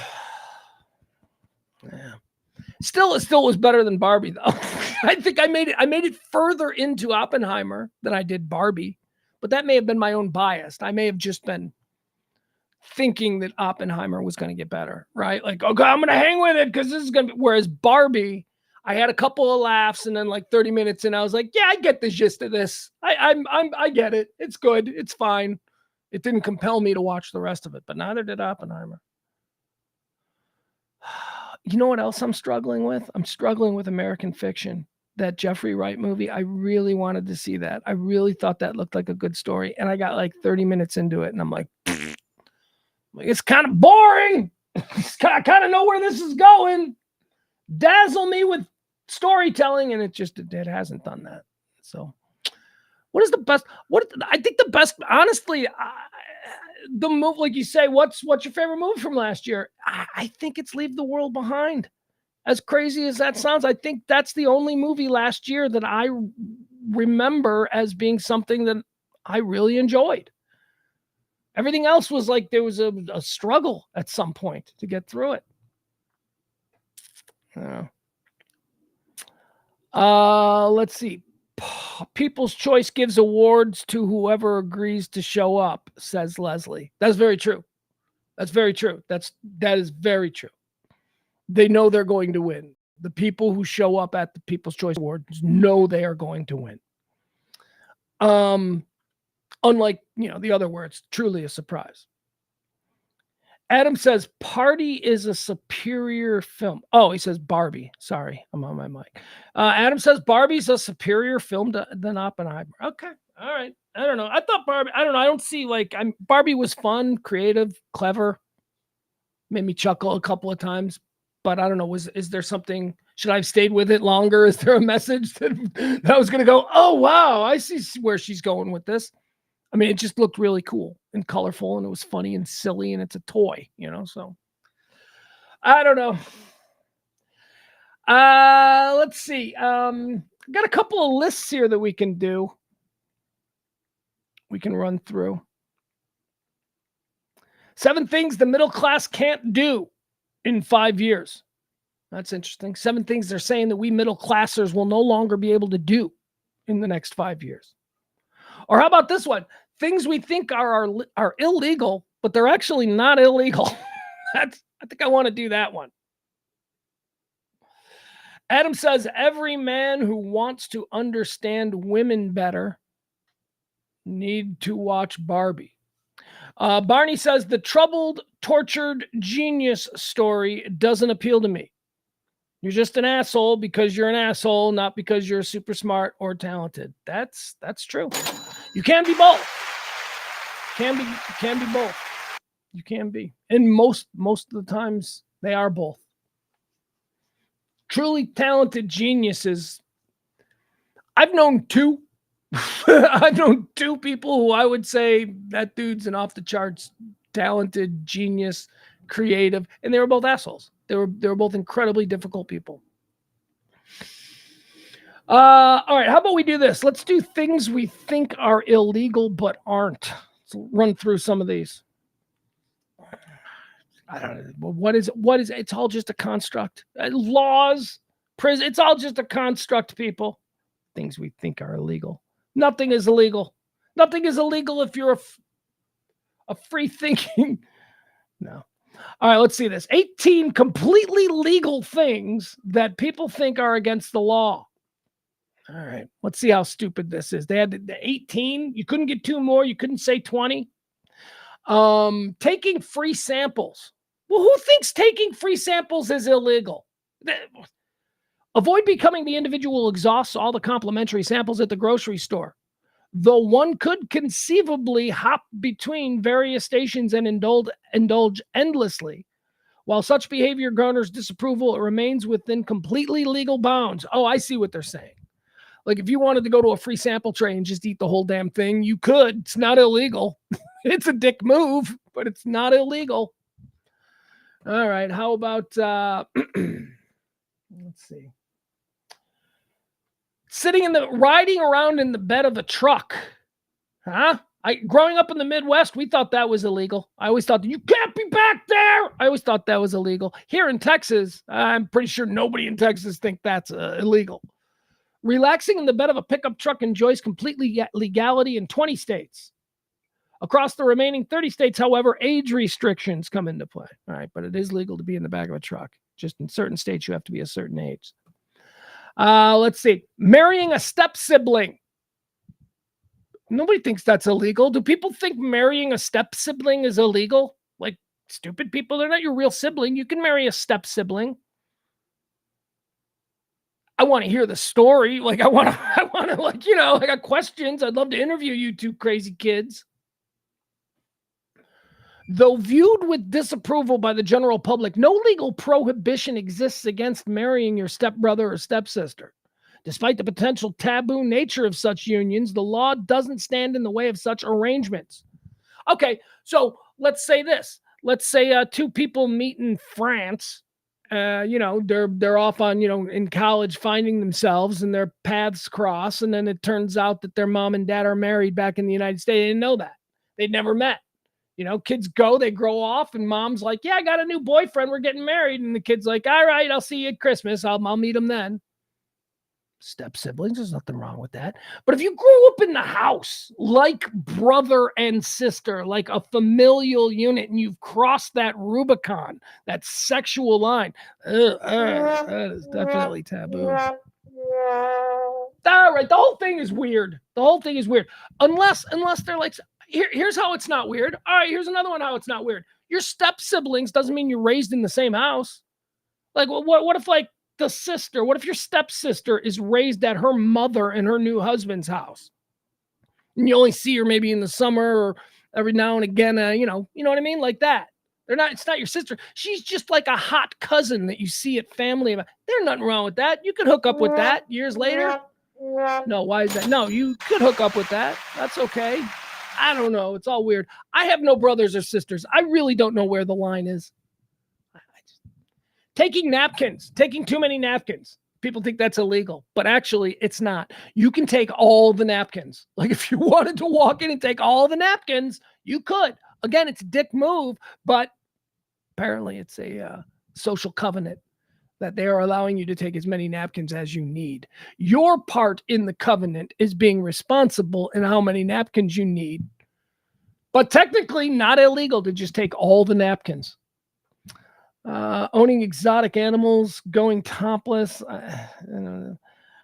Still, it still was better than Barbie, though. I think I made it further into Oppenheimer than I did Barbie, but that may have been my own bias. I may have just been thinking that Oppenheimer was going to get better, right? Like, okay, I'm going to hang with it because this is going to be, whereas Barbie, I had a couple of laughs and then like 30 minutes and I was like, yeah, I get the gist of this. I get it. It's good. It's fine. It didn't compel me to watch the rest of it, but neither did Oppenheimer. You know what else I'm struggling with? I'm struggling with American Fiction, that Jeffrey Wright movie. I really wanted to see that. I really thought that looked like a good story. And I got like 30 minutes into it and I'm like, it's kind of boring. I kind of know where this is going. Dazzle me with storytelling. And it hasn't done that. So what is the best? I think the best, honestly, the movie, like you say, what's your favorite movie from last year? I think it's Leave the World Behind. As crazy as that sounds, I think that's the only movie last year that I remember as being something that I really enjoyed. Everything else was like there was a struggle at some point to get through it. Let's see. People's Choice gives awards to whoever agrees to show up, says Leslie. That's very true. That's very true. That is very true. They know they're going to win. The people who show up at the People's Choice Awards know they are going to win. Unlike, the other words, truly a surprise. Adam says Party is a superior film. Oh, he says Barbie. Sorry, I'm on my mic. Adam says Barbie's a superior film than Oppenheimer. Okay, all right. I don't know. I thought Barbie. I don't know. I don't see Barbie was fun, creative, clever. Made me chuckle a couple of times, but I don't know. Is there something? Should I have stayed with it longer? Is there a message that I was going to go? Oh wow, I see where she's going with this. I mean, it just looked really cool and colorful and it was funny and silly and it's a toy, so I don't know. Let's see. Got a couple of lists here that we can do. We can run through. 7 things the middle class can't do in 5 years. That's interesting. 7 things they're saying that we middle classers will no longer be able to do in the next 5 years. Or how about this one? Things we think are illegal, but they're actually not illegal. I think I want to do that one. Adam says, every man who wants to understand women better need to watch Barbie. Barney says, the troubled, tortured genius story doesn't appeal to me. You're just an asshole because you're an asshole, not because you're super smart or talented. That's true. You can be both. Can be both. You can be. And most of the times they are both. Truly talented geniuses. I've known 2. I've known 2 people who I would say that dude's an off the charts talented genius, creative, and they were both assholes. They were both incredibly difficult people. All right, how about we do this? Let's do things we think are illegal but aren't. Let's run through some of these. I don't know. What is it's all just a construct. Laws, prison, it's all just a construct, people. Things we think are illegal. Nothing is illegal. Nothing is illegal if you're a free thinking. No. All right, let's see this. 18 completely legal things that people think are against the law. All right, let's see how stupid this is. They had the 18. You couldn't get 2 more. You couldn't say 20. Taking free samples. Well, who thinks taking free samples is illegal? Avoid becoming the individual who exhausts all the complimentary samples at the grocery store. Though one could conceivably hop between various stations and indulge endlessly. While such behavior garners disapproval, it remains within completely legal bounds. Oh, I see what they're saying. Like if you wanted to go to a free sample tray and just eat the whole damn thing, you could. It's not illegal. It's a dick move, but it's not illegal. All right. How about, let's see. Riding around in the bed of a truck. Huh? Growing up in the Midwest, we thought that was illegal. I always thought, you can't be back there. I always thought that was illegal. Here in Texas, I'm pretty sure nobody in Texas thinks that's illegal. Relaxing in the bed of a pickup truck enjoys complete legality in 20 states. Across the remaining 30 states, however, age restrictions come into play. All right, but it is legal to be in the back of a truck. Just in certain states, you have to be a certain age. Let's see. Marrying a step-sibling. Nobody thinks that's illegal. Do people think marrying a step-sibling is illegal? Like, stupid people, they're not your real sibling. You can marry a step-sibling. I want to hear the story. Like, I want to, like, I got questions. I'd love to interview you 2 crazy kids. Though viewed with disapproval by the general public, no legal prohibition exists against marrying your stepbrother or stepsister. Despite the potential taboo nature of such unions, the law doesn't stand in the way of such arrangements. Okay, so let's say this. Let's say 2 people meet in France. They're off on, in college finding themselves and their paths cross. And then it turns out that their mom and dad are married back in the United States. They didn't know that. They'd never met. Kids they grow off and mom's like, yeah, I got a new boyfriend. We're getting married. And the kid's like, all right, I'll see you at Christmas. I'll meet him then. Step siblings, there's nothing wrong with that. But if you grew up in the house like brother and sister, like a familial unit, and you've crossed that Rubicon, that sexual line, that is definitely taboo. All right, the whole thing is weird. Unless they're like, here's how it's not weird. All right, here's another one how it's not weird. Your step siblings doesn't mean you're raised in the same house. Like, what if like the sister? What if your stepsister is raised at her mother and her new husband's house, and you only see her maybe in the summer or every now and again? You know what I mean, like that. It's not your sister. She's just like a hot cousin that you see at family events. There's nothing wrong with that. You could hook up with that years later. No, why is that? No, you could hook up with that. That's okay. I don't know. It's all weird. I have no brothers or sisters. I really don't know where the line is. Taking too many napkins. People think that's illegal, but actually it's not. You can take all the napkins. Like if you wanted to walk in and take all the napkins, you could. Again, it's a dick move, but apparently it's a social covenant that they are allowing you to take as many napkins as you need. Your part in the covenant is being responsible in how many napkins you need, but technically not illegal to just take all the napkins. Owning exotic animals, going topless,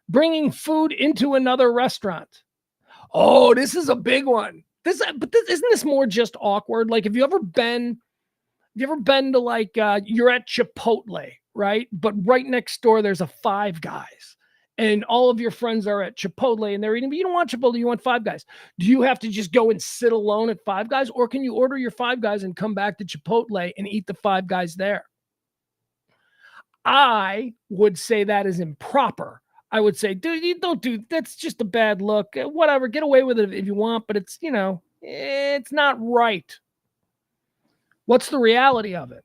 bringing food into another restaurant. Oh, this is a big one. Isn't this more just awkward? Like, have you ever been to like, you're at Chipotle, right? But right next door, there's a Five Guys and all of your friends are at Chipotle and they're eating, but you don't want Chipotle, you want Five Guys. Do you have to just go and sit alone at Five Guys, or can you order your Five Guys and come back to Chipotle and eat the Five Guys there? I would say that is improper. I would say, dude, you don't do, that's just a bad look. Whatever, get away with it if you want, but it's, it's not right. What's the reality of it?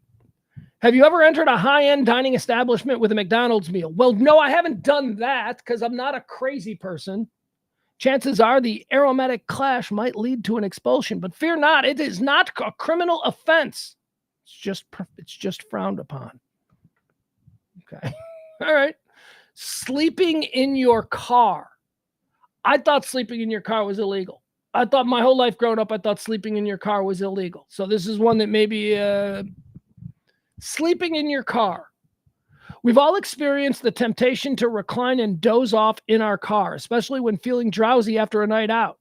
Have you ever entered a high-end dining establishment with a McDonald's meal? Well, no, I haven't done that because I'm not a crazy person. Chances are the aromatic clash might lead to an expulsion, but fear not, it is not a criminal offense. It's just frowned upon. Okay. All right. Sleeping in your car. I thought sleeping in your car was illegal. I thought my whole life growing up, I thought sleeping in your car was illegal. So this is one that maybe sleeping in your car. We've all experienced the temptation to recline and doze off in our car, especially when feeling drowsy after a night out.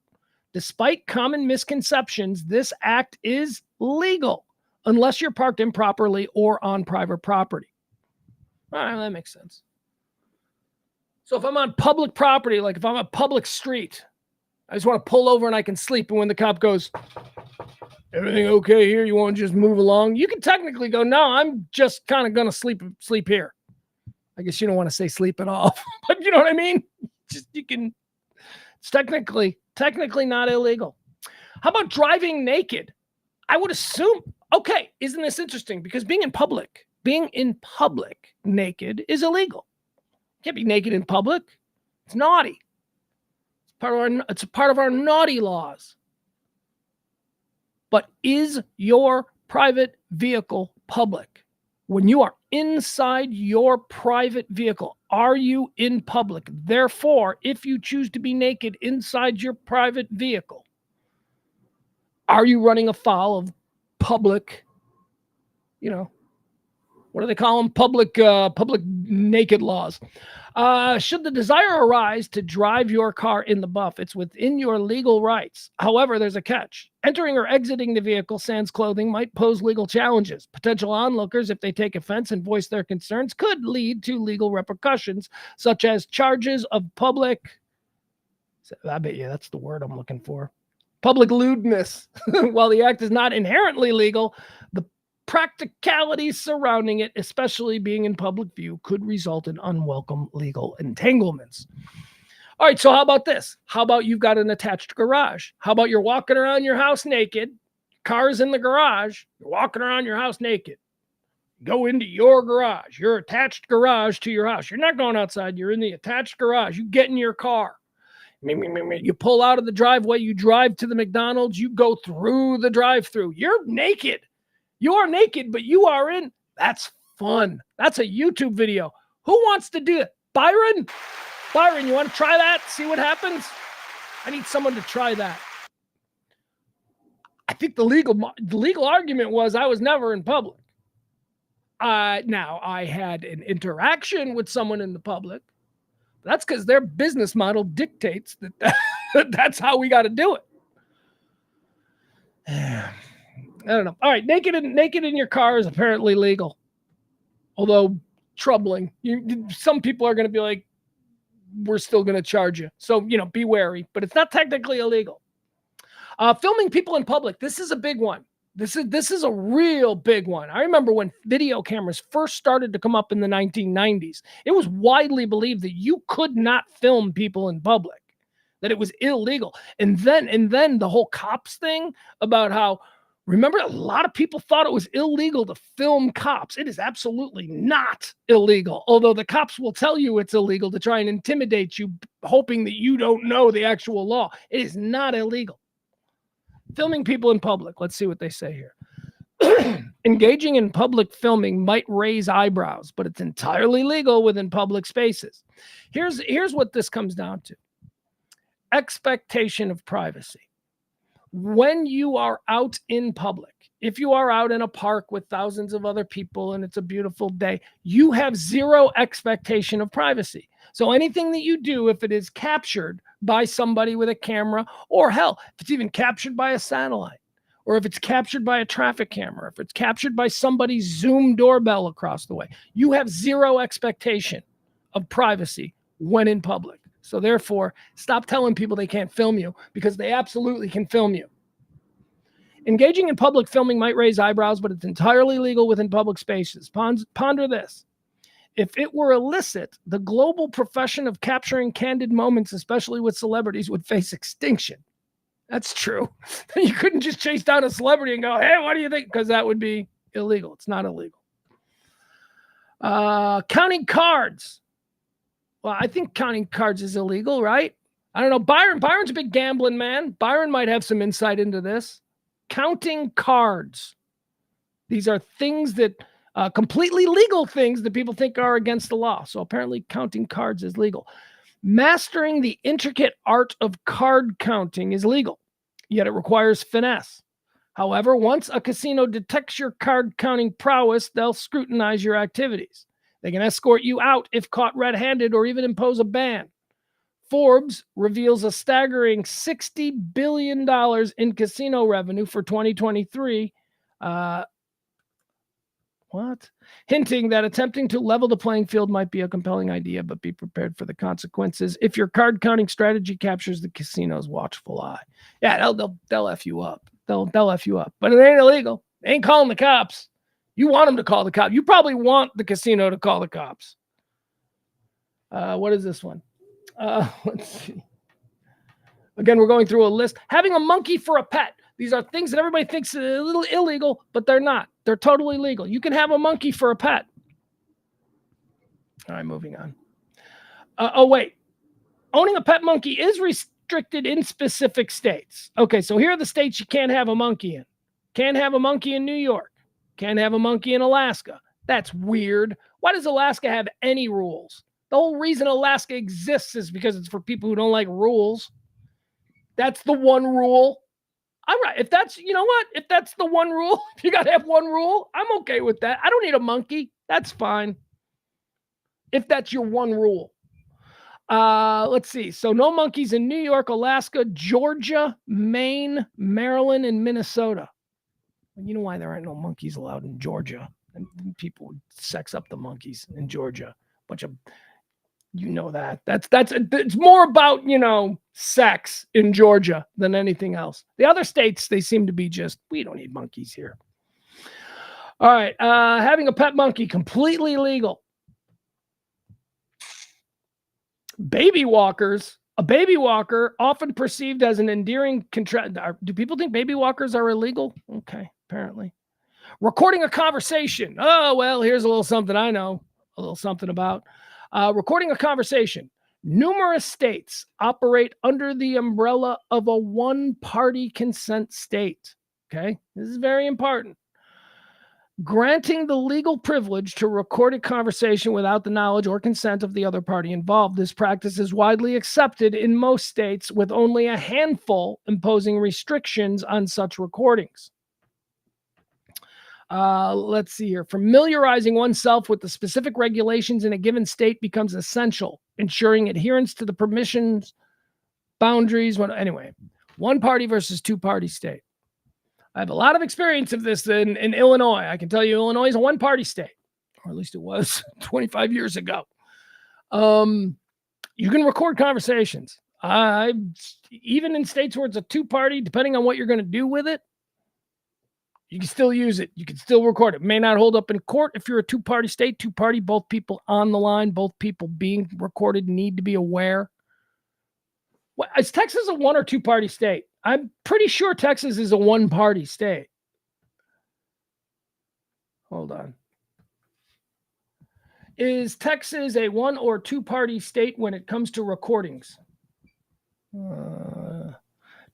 Despite common misconceptions, this act is legal unless you're parked improperly or on private property. All right, that makes sense. So if I'm on public property, like if I'm on a public street, I just want to pull over and I can sleep. And when the cop goes, everything okay here? You want to just move along? You can technically go, no, I'm just kind of going to sleep here. I guess you don't want to say sleep at all, but you know what I mean? It's technically not illegal. How about driving naked? I would assume, okay, isn't this interesting? Because being in public naked is illegal. You can't be naked in public. It's naughty. It's a part of our naughty laws. But is your private vehicle public? When you are inside your private vehicle, are you in public? Therefore, if you choose to be naked inside your private vehicle, are you running afoul of public, what do they call them? Public naked laws. Should the desire arise to drive your car in the buff, it's within your legal rights. However, there's a catch. Entering or exiting the vehicle sans clothing might pose legal challenges. Potential onlookers, if they take offense and voice their concerns, could lead to legal repercussions, such as charges of public, I bet you that's the word I'm looking for, public lewdness. While the act is not inherently legal, the practicalities surrounding it, especially being in public view, could result in unwelcome legal entanglements. All right, so how about this? How about you've got an attached garage? How about you're walking around your house naked, car's in the garage, you're walking around your house naked. Go into your garage, your attached garage to your house. You're not going outside, you're in the attached garage. You get in your car. You pull out of the driveway, you drive to the McDonald's, you go through the drive-thru. You're naked. You are naked, but you are in. That's fun. That's a YouTube video. Who wants to do it? Byron, you want to try that? See what happens? I need someone to try that. I think the legal argument was I was never in public. Now, I had an interaction with someone in the public. That's because their business model dictates that that's how we got to do it. I don't know. All right, naked in your car is apparently legal, although troubling. Some people are going to be like, we're still going to charge you. So, be wary, but it's not technically illegal. Filming people in public. This is a big one. This is a real big one. I remember when video cameras first started to come up in the 1990s, it was widely believed that you could not film people in public, that it was illegal. And then the whole cops thing about how, remember, a lot of people thought it was illegal to film cops. It is absolutely not illegal, although the cops will tell you it's illegal to try and intimidate you, hoping that you don't know the actual law. It is not illegal. Filming people in public. Let's see what they say here. Engaging in public filming might raise eyebrows, but it's entirely legal within public spaces. Here's what this comes down to. Expectation of privacy. When you are out in public, if you are out in a park with thousands of other people and it's a beautiful day, you have zero expectation of privacy. So anything that you do, if it is captured by somebody with a camera, or hell, if it's even captured by a satellite, or if it's captured by a traffic camera, if it's captured by somebody's Zoom doorbell across the way, you have zero expectation of privacy when in public. So therefore, stop telling people they can't film you, because they absolutely can film you. Engaging in public filming might raise eyebrows, but it's entirely legal within public spaces. Ponder this. If it were illicit, the global profession of capturing candid moments, especially with celebrities, would face extinction. That's true. You couldn't just chase down a celebrity and go, hey, what do you think? Because that would be illegal. It's not illegal. Counting cards. Well, I think counting cards is illegal, right? I don't know. Byron's a big gambling man. Byron might have some insight into this. Counting cards. These are things that, completely legal things that people think are against the law. So apparently counting cards is legal. Mastering the intricate art of card counting is legal, yet it requires finesse. However, once a casino detects your card counting prowess, they'll scrutinize your activities. They can escort you out if caught red-handed, or even impose a ban. Forbes reveals a staggering $60 billion in casino revenue for 2023. Hinting that attempting to level the playing field might be a compelling idea, but be prepared for the consequences if your card counting strategy captures the casino's watchful eye. Yeah, they'll F you up. They'll F you up, but it ain't illegal. They ain't calling the cops. You want them to call the cops. You probably want the casino to call the cops. What is this one? Let's see. Again, we're going through a list. Having a monkey for a pet. These are things that everybody thinks are a little illegal, but they're not. They're totally legal. You can have a monkey for a pet. All right, moving on. Wait. Owning a pet monkey is restricted in specific states. Okay, so here are the states you can't have a monkey in. Can't have a monkey in New York. Can't have a monkey in Alaska. That's weird. Why does Alaska have any rules? The whole reason Alaska exists is because it's for people who don't like rules. That's the one rule. All right. If that's, you know what? If that's the one rule, if you got to have one rule, I'm okay with that. I don't need a monkey. That's fine. If that's your one rule. Let's see. So no monkeys in New York, Alaska, Georgia, Maine, Maryland, and Minnesota. You know why there aren't no monkeys allowed in Georgia? And people would sex up the monkeys in Georgia. Bunch of, you know that. It's more about, sex in Georgia than anything else. The other states, they seem to be just, we don't need monkeys here. All right. Having a pet monkey, completely legal. Baby walkers. A baby walker, often perceived as an endearing do people think baby walkers are illegal? Okay, apparently. Recording a conversation. Oh, well, here's a little something I know a little something about. Recording a conversation. Numerous states operate under the umbrella of a one-party consent state. Okay, this is very important. Granting the legal privilege to record a conversation without the knowledge or consent of the other party involved. This practice is widely accepted in most states, with only a handful imposing restrictions on such recordings. Let's see here. Familiarizing oneself with the specific regulations in a given state becomes essential, ensuring adherence to the permissions, boundaries. Anyway, one party versus two-party state. I have a lot of experience of this in Illinois. I can tell you Illinois is a one-party state, or at least it was 25 years ago. You can record conversations. Even in states where it's a two-party, depending on what you're going to do with it, you can still use it. You can still record it. It may not hold up in court if you're a two-party state. Two-party, both people on the line, both people being recorded need to be aware. Well, is Texas a one or two-party state? I'm pretty sure Texas is a one-party state. Hold on. Is Texas a one or two-party state when it comes to recordings?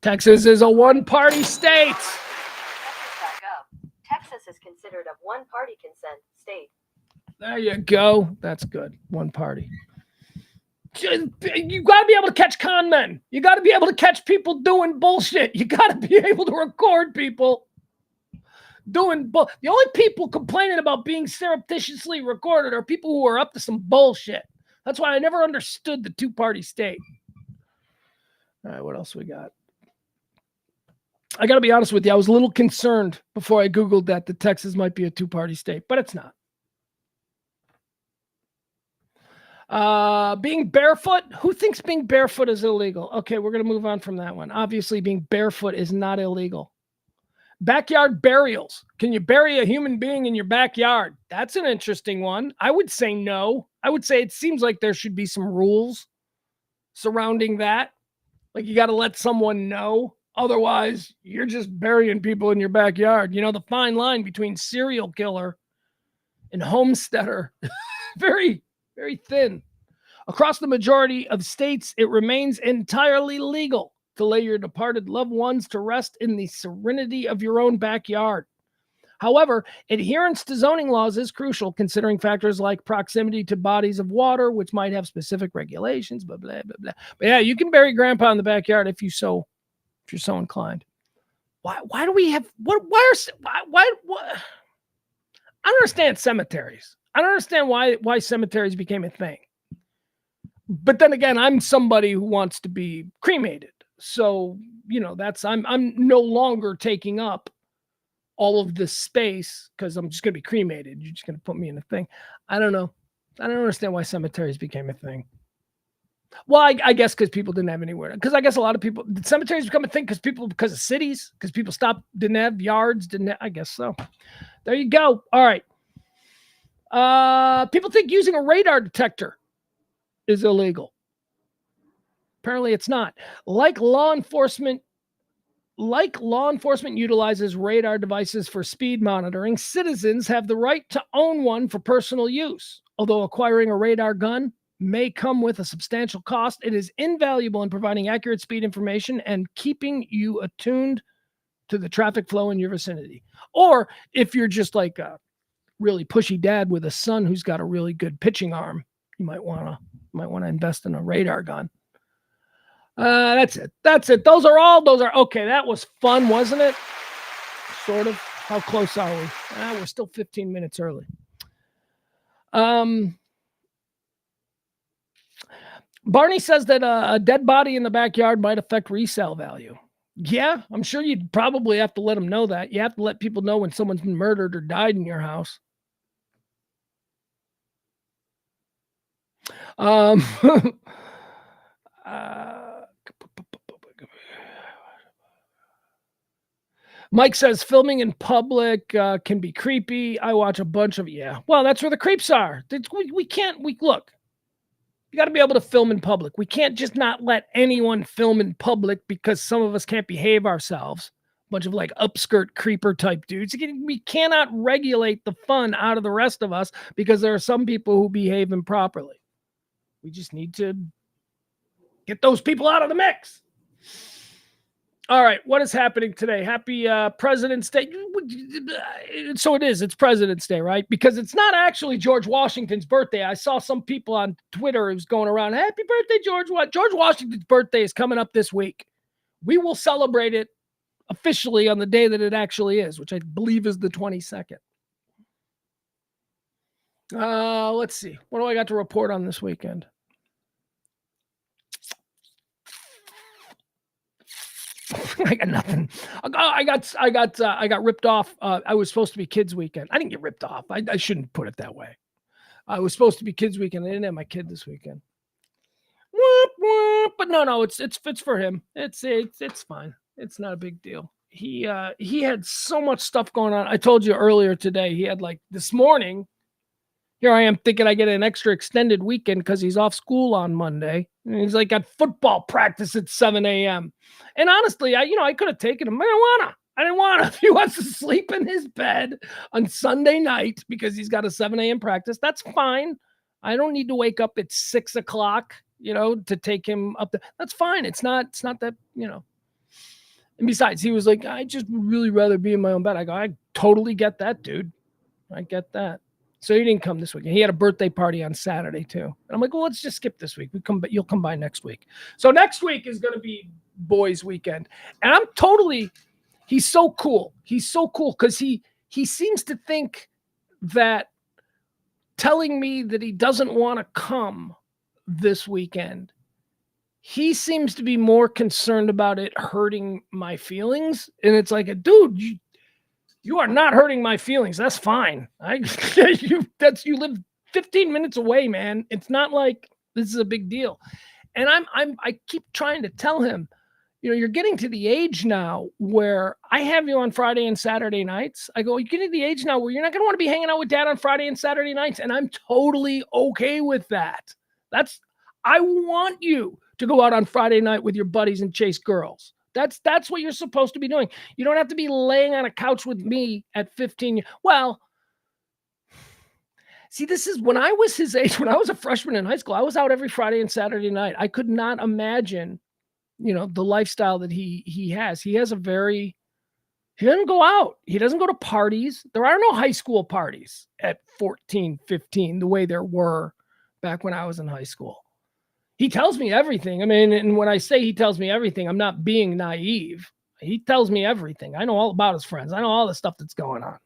Texas is a one-party state. Texas standard of one-party consent state. There you go. That's good. One party. You got to be able to catch con men. You got to be able to catch people doing bullshit. You got to be able to record people doing the only people complaining about being surreptitiously recorded are people who are up to some bullshit. That's why I never understood the two-party state. All right, what else we got? I got to be honest with you. I was a little concerned before I Googled that Texas might be a two-party state, but it's not. Being barefoot. Who thinks being barefoot is illegal? Okay, we're going to move on from that one. Obviously, being barefoot is not illegal. Backyard burials. Can you bury a human being in your backyard? That's an interesting one. I would say no. I would say it seems like there should be some rules surrounding that. Like you got to let someone know. Otherwise, you're just burying people in your backyard. You know, the fine line between serial killer and homesteader. Very, very thin. Across the majority of states, it remains entirely legal to lay your departed loved ones to rest in the serenity of your own backyard. However, adherence to zoning laws is crucial, considering factors like proximity to bodies of water, which might have specific regulations, blah, blah, blah, blah. But yeah, you can bury grandpa in the backyard if you're so inclined. Why do we have, why I don't understand cemeteries. I don't understand why cemeteries became a thing. But then again, I'm somebody who wants to be cremated. So, you know, I'm no longer taking up all of this space because I'm just going to be cremated. You're just going to put me in a thing. I don't know. I don't understand why cemeteries became a thing. Well, I guess because people didn't have anywhere. Because I guess a lot of people, did cemeteries become a thing because of cities? Because people didn't have yards, I guess so. There you go. All right. People think using a radar detector is illegal. Apparently it's not. Like law enforcement utilizes radar devices for speed monitoring, citizens have the right to own one for personal use. Although acquiring a radar gun may come with a substantial cost, it is invaluable in providing accurate speed information and keeping you attuned to the traffic flow in your vicinity. Or if you're just like a really pushy dad with a son who's got a really good pitching arm, you might want to invest in a radar gun. That's it. Those are okay. That was fun, wasn't it? Sort of. How close are we? We're still 15 minutes early. Barney says that a dead body in the backyard might affect resale value. Yeah, I'm sure you'd probably have to let them know that. You have to let people know when someone's been murdered or died in your house. Mike says filming in public can be creepy. I watch a bunch of Well, that's where the creeps are. We look. You got to be able to film in public. We can't just not let anyone film in public because some of us can't behave ourselves. A bunch of like upskirt creeper type dudes. We cannot regulate the fun out of the rest of us because there are some people who behave improperly. We just need to get those people out of the mix. All right, what is happening today? Happy President's Day. So it's President's Day, right? Because it's not actually George Washington's birthday. I saw some people on Twitter who's going around, happy birthday, George. George Washington's birthday is coming up this week. We will celebrate it officially on the day that it actually is, which I believe is the 22nd. Let's see. What do I got to report on this weekend? I got nothing. I got ripped off. I was supposed to be kids weekend. I didn't get ripped off. I shouldn't put it that way. I was supposed to be kids weekend. I didn't have my kid this weekend. But no, it's for him. It's fine. It's not a big deal. He had so much stuff going on. I told you earlier today. He had like this morning. Here I am thinking I get an extra extended weekend because he's off school on Monday. And he's like got football practice at 7 a.m. And honestly, I could have taken him. I didn't want to. If he wants to sleep in his bed on Sunday night because he's got a 7 a.m. practice, that's fine. I don't need to wake up at 6 o'clock, to take him up. That's fine. It's not that, And besides, he was like, I just would really rather be in my own bed. I go, I totally get that, dude. I get that. So he didn't come this weekend. He had a birthday party on Saturday too. And I'm like, well, let's just skip this week. You'll come by next week. So next week is going to be boys' weekend. And he's so cool. He's so cool because he seems to think that telling me that he doesn't want to come this weekend, he seems to be more concerned about it hurting my feelings. And it's like, dude, you are not hurting my feelings. That's fine. You live 15 minutes away, man. It's not like this is a big deal. And I keep trying to tell him, you're getting to the age now where I have you on Friday and Saturday nights. I go, you're getting to the age now where you're not going to want to be hanging out with dad on Friday and Saturday nights. And I'm totally okay with that. I want you to go out on Friday night with your buddies and chase girls. That's what you're supposed to be doing. You don't have to be laying on a couch with me at 15. Well, see, this is when I was his age, when I was a freshman in high school, I was out every Friday and Saturday night. I could not imagine, the lifestyle that he has. He doesn't go out. He doesn't go to parties. There are no high school parties at 14, 15, the way there were back when I was in high school. He tells me everything. I mean, and when I say he tells me everything, I'm not being naive. He tells me everything. I know all about his friends. I know all the stuff that's going on.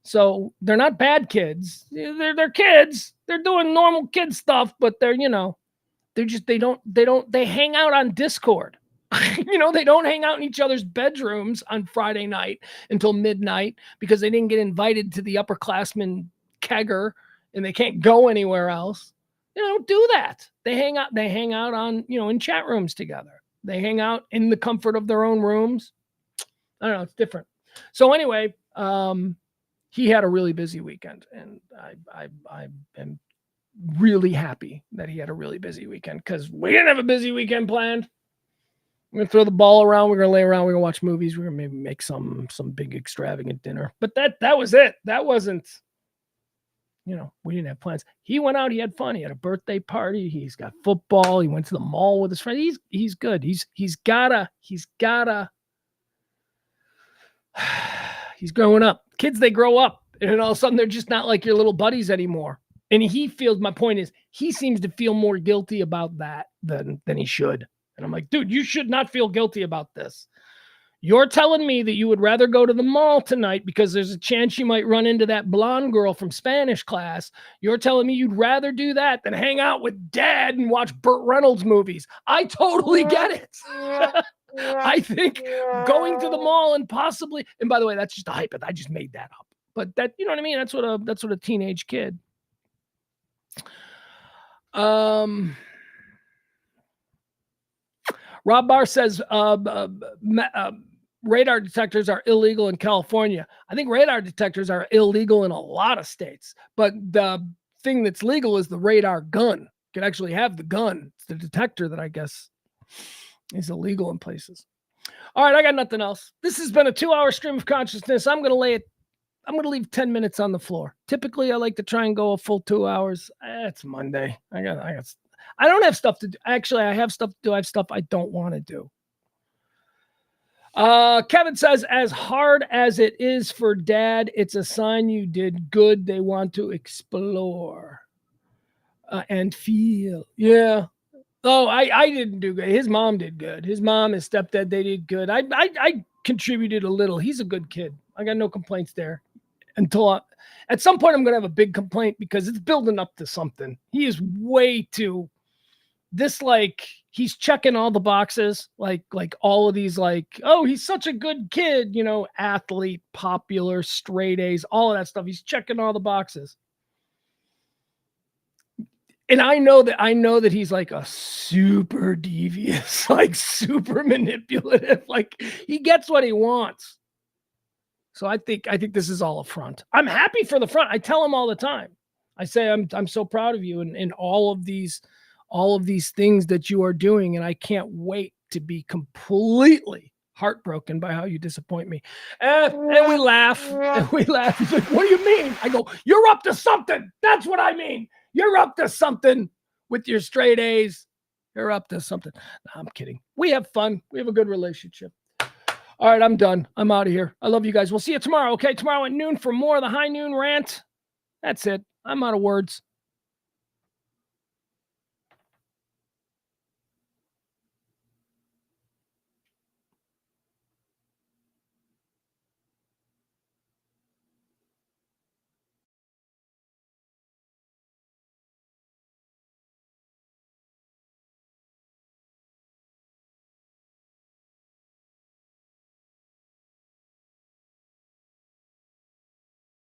So they're not bad kids. They're kids. They're doing normal kid stuff, but they hang out on Discord. They don't hang out in each other's bedrooms on Friday night until midnight because they didn't get invited to the upperclassmen kegger and they can't go anywhere else. They don't do that. They hang out on, in chat rooms together. They hang out in the comfort of their own rooms. I don't know. It's different. So anyway, he had a really busy weekend, and I am really happy that he had a really busy weekend because we didn't have a busy weekend planned. We're going to throw the ball around. We're going to lay around. We're going to watch movies. We're going to maybe make some big extravagant dinner. But that was it. That wasn't, we didn't have plans. He went out. He had fun. He had a birthday party. He's got football. He went to the mall with his friend. He's good. He's growing up. Kids, they grow up. And all of a sudden, they're just not like your little buddies anymore. And my point is, he seems to feel more guilty about that than he should. And I'm like, dude, you should not feel guilty about this. You're telling me that you would rather go to the mall tonight because there's a chance you might run into that blonde girl from Spanish class. You're telling me you'd rather do that than hang out with dad and watch Burt Reynolds movies. I totally get it. I think going to the mall and possibly, and by the way, that's just a hype. I just made that up. But that, you know what I mean? That's what a teenage kid. Rob Barr says radar detectors are illegal in California. I think radar detectors are illegal in a lot of states, but the thing that's legal is the radar gun. You can actually have the gun. It's the detector that I guess is illegal in places. All right, I got nothing else. This has been a 2-hour stream of consciousness. I'm going to leave 10 minutes on the floor. Typically, I like to try and go a full 2 hours. It's Monday. I don't have stuff to do. Actually, I have stuff to do. I have stuff I don't want to do. Kevin says, as hard as it is for dad, it's a sign you did good. They want to explore and feel. Yeah. Oh, I didn't do good. His mom did good. His mom, his stepdad, they did good. I contributed a little. He's a good kid. I got no complaints there. At some point, I'm going to have a big complaint because it's building up to something. He is way too... he's checking all the boxes, like all of these, oh, he's such a good kid, athlete, popular, straight A's, all of that stuff. He's checking all the boxes. And I know that he's like a super devious, super manipulative, he gets what he wants. So I think this is all a front. I'm happy for the front. I tell him all the time. I say, I'm so proud of you and all of these things that you are doing. And I can't wait to be completely heartbroken by how you disappoint me. And we laugh. He's like, what do you mean? I go, you're up to something. That's what I mean. You're up to something with your straight A's. You're up to something. No, I'm kidding. We have fun. We have a good relationship. All right, I'm done. I'm out of here. I love you guys. We'll see you tomorrow. Okay, tomorrow at noon for more of the High Noon Rant. That's it. I'm out of words.